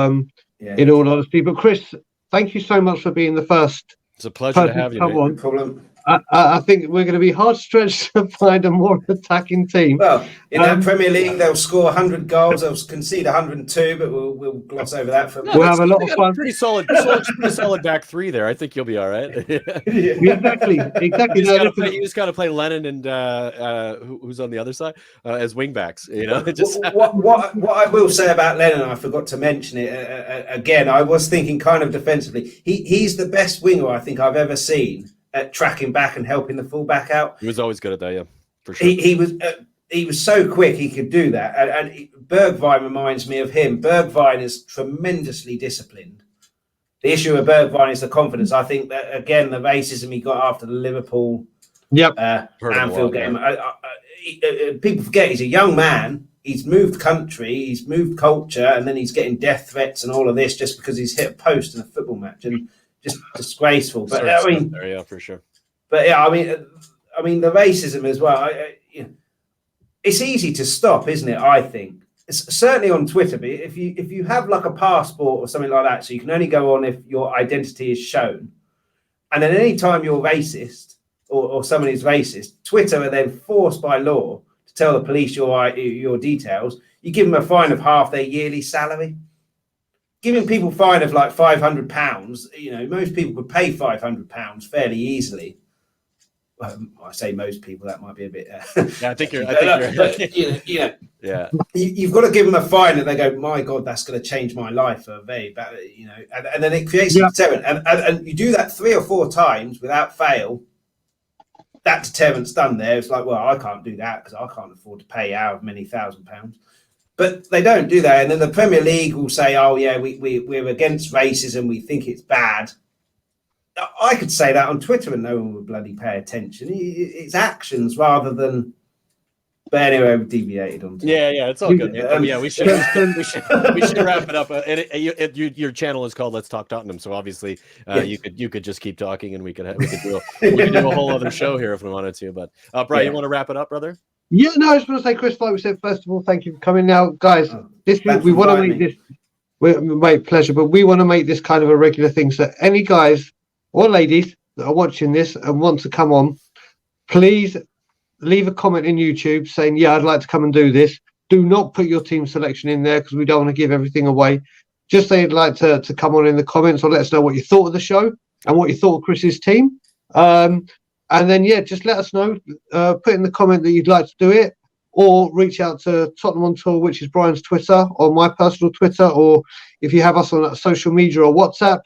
in all honesty. But Chris, thank you so much for being the first. It's a pleasure to have you. Come on. No problem. I think we're going to be hard stretched to find a more attacking team. Well, in that Premier League, they'll score 100 goals. They'll concede 102, but we'll gloss over that for a minute. We'll have a lot of fun. Pretty solid back three there. I think you'll be all right. Exactly. You just got to play Lennon and who's on the other side as wing backs. You know, what I will say about Lennon, I forgot to mention it again. I was thinking kind of defensively. He's the best winger I think I've ever seen at tracking back and helping the fullback out. He was always good at that, yeah, for sure. He was so quick he could do that. And Bergwijn reminds me of him. Bergwijn is tremendously disciplined. The issue with Bergwijn is the confidence. I think that, again, the racism he got after the Liverpool Anfield game. People forget he's a young man. He's moved country, he's moved culture, and then he's getting death threats and all of this just because he's hit a post in a football match. And just disgraceful. But I mean, yeah, for sure. But yeah, I mean the racism as well. It's easy to stop, isn't it? I think it's certainly on Twitter. But if you have like a passport or something like that, so you can only go on if your identity is shown, and then any time you're racist or someone is racist, Twitter are then forced by law to tell the police your details. You give them a fine of half their yearly salary. Giving people a fine of like £500, you know, most people could pay £500 fairly easily. I say most people, that might be a bit. Yeah, I think you're. Yeah. You've got to give them a fine, and they go, "My God, that's going to change my life for a very bad," you know, and then it creates a deterrent. And you do that 3 or 4 times without fail. That deterrent's done there. It's like, well, I can't do that because I can't afford to pay out many £1,000s. But they don't do that. And then the Premier League will say, oh, yeah, we're against racism. We think it's bad. I could say that on Twitter and no one would bloody pay attention. It's actions rather than... But anyway, we deviated on Twitter. Yeah, it's all good. Yeah, we should wrap it up. Your channel is called Let's Talk Tottenham, so obviously you could just keep talking and we could do a whole other show here if we wanted to. But Brian, you want to wrap it up, brother? Yeah, no, I just want to say, Chris, like we said, first of all, thank you for coming. Now, guys, this week we want to make this. Mate, pleasure, but we want to make this kind of a regular thing. So, any guys or ladies that are watching this and want to come on, please leave a comment in YouTube saying, "Yeah, I'd like to come and do this." Do not put your team selection in there because we don't want to give everything away. Just say you'd like to come on in the comments or let us know what you thought of the show and what you thought of Chris's team. And then, just let us know. Put in the comment that you'd like to do it, or reach out to Tottenham On Tour, which is Brian's Twitter, or my personal Twitter, or if you have us on social media or WhatsApp,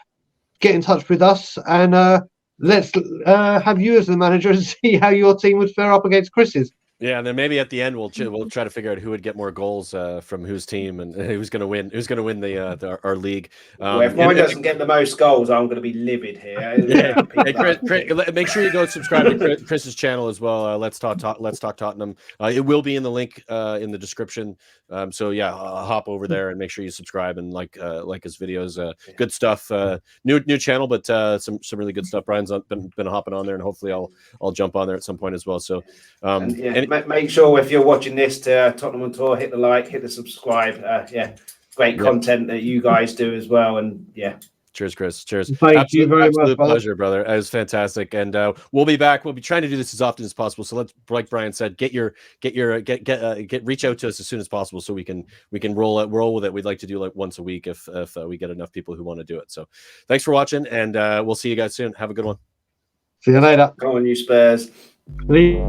get in touch with us, and let's have you as the manager and see how your team would fare up against Chris's. Yeah, and then maybe at the end we'll try to figure out who would get more goals from whose team and who's going to win. Who's going to win our league? Well, if mine doesn't get the most goals, I'm going to be livid here. Hey, Chris, make sure you go subscribe to Chris's channel as well. Let's talk Tottenham. It will be in the link in the description. So hop over there and make sure you subscribe and like his videos. Good stuff. New channel, but some really good stuff. Brian's been hopping on there, and hopefully I'll jump on there at some point as well. So make sure if you're watching this to Tottenham On Tour, hit the like, hit the subscribe. Great content that you guys do as well, and Cheers, Chris. Cheers. Thank you very much. Absolute pleasure, brother. It was fantastic, and we'll be back. We'll be trying to do this as often as possible. So let's, like Brian said, reach out to us as soon as possible, so we can roll with it. We'd like to do like once a week if we get enough people who want to do it. So thanks for watching, and we'll see you guys soon. Have a good one. See you later. Go on, you Spurs. Leave.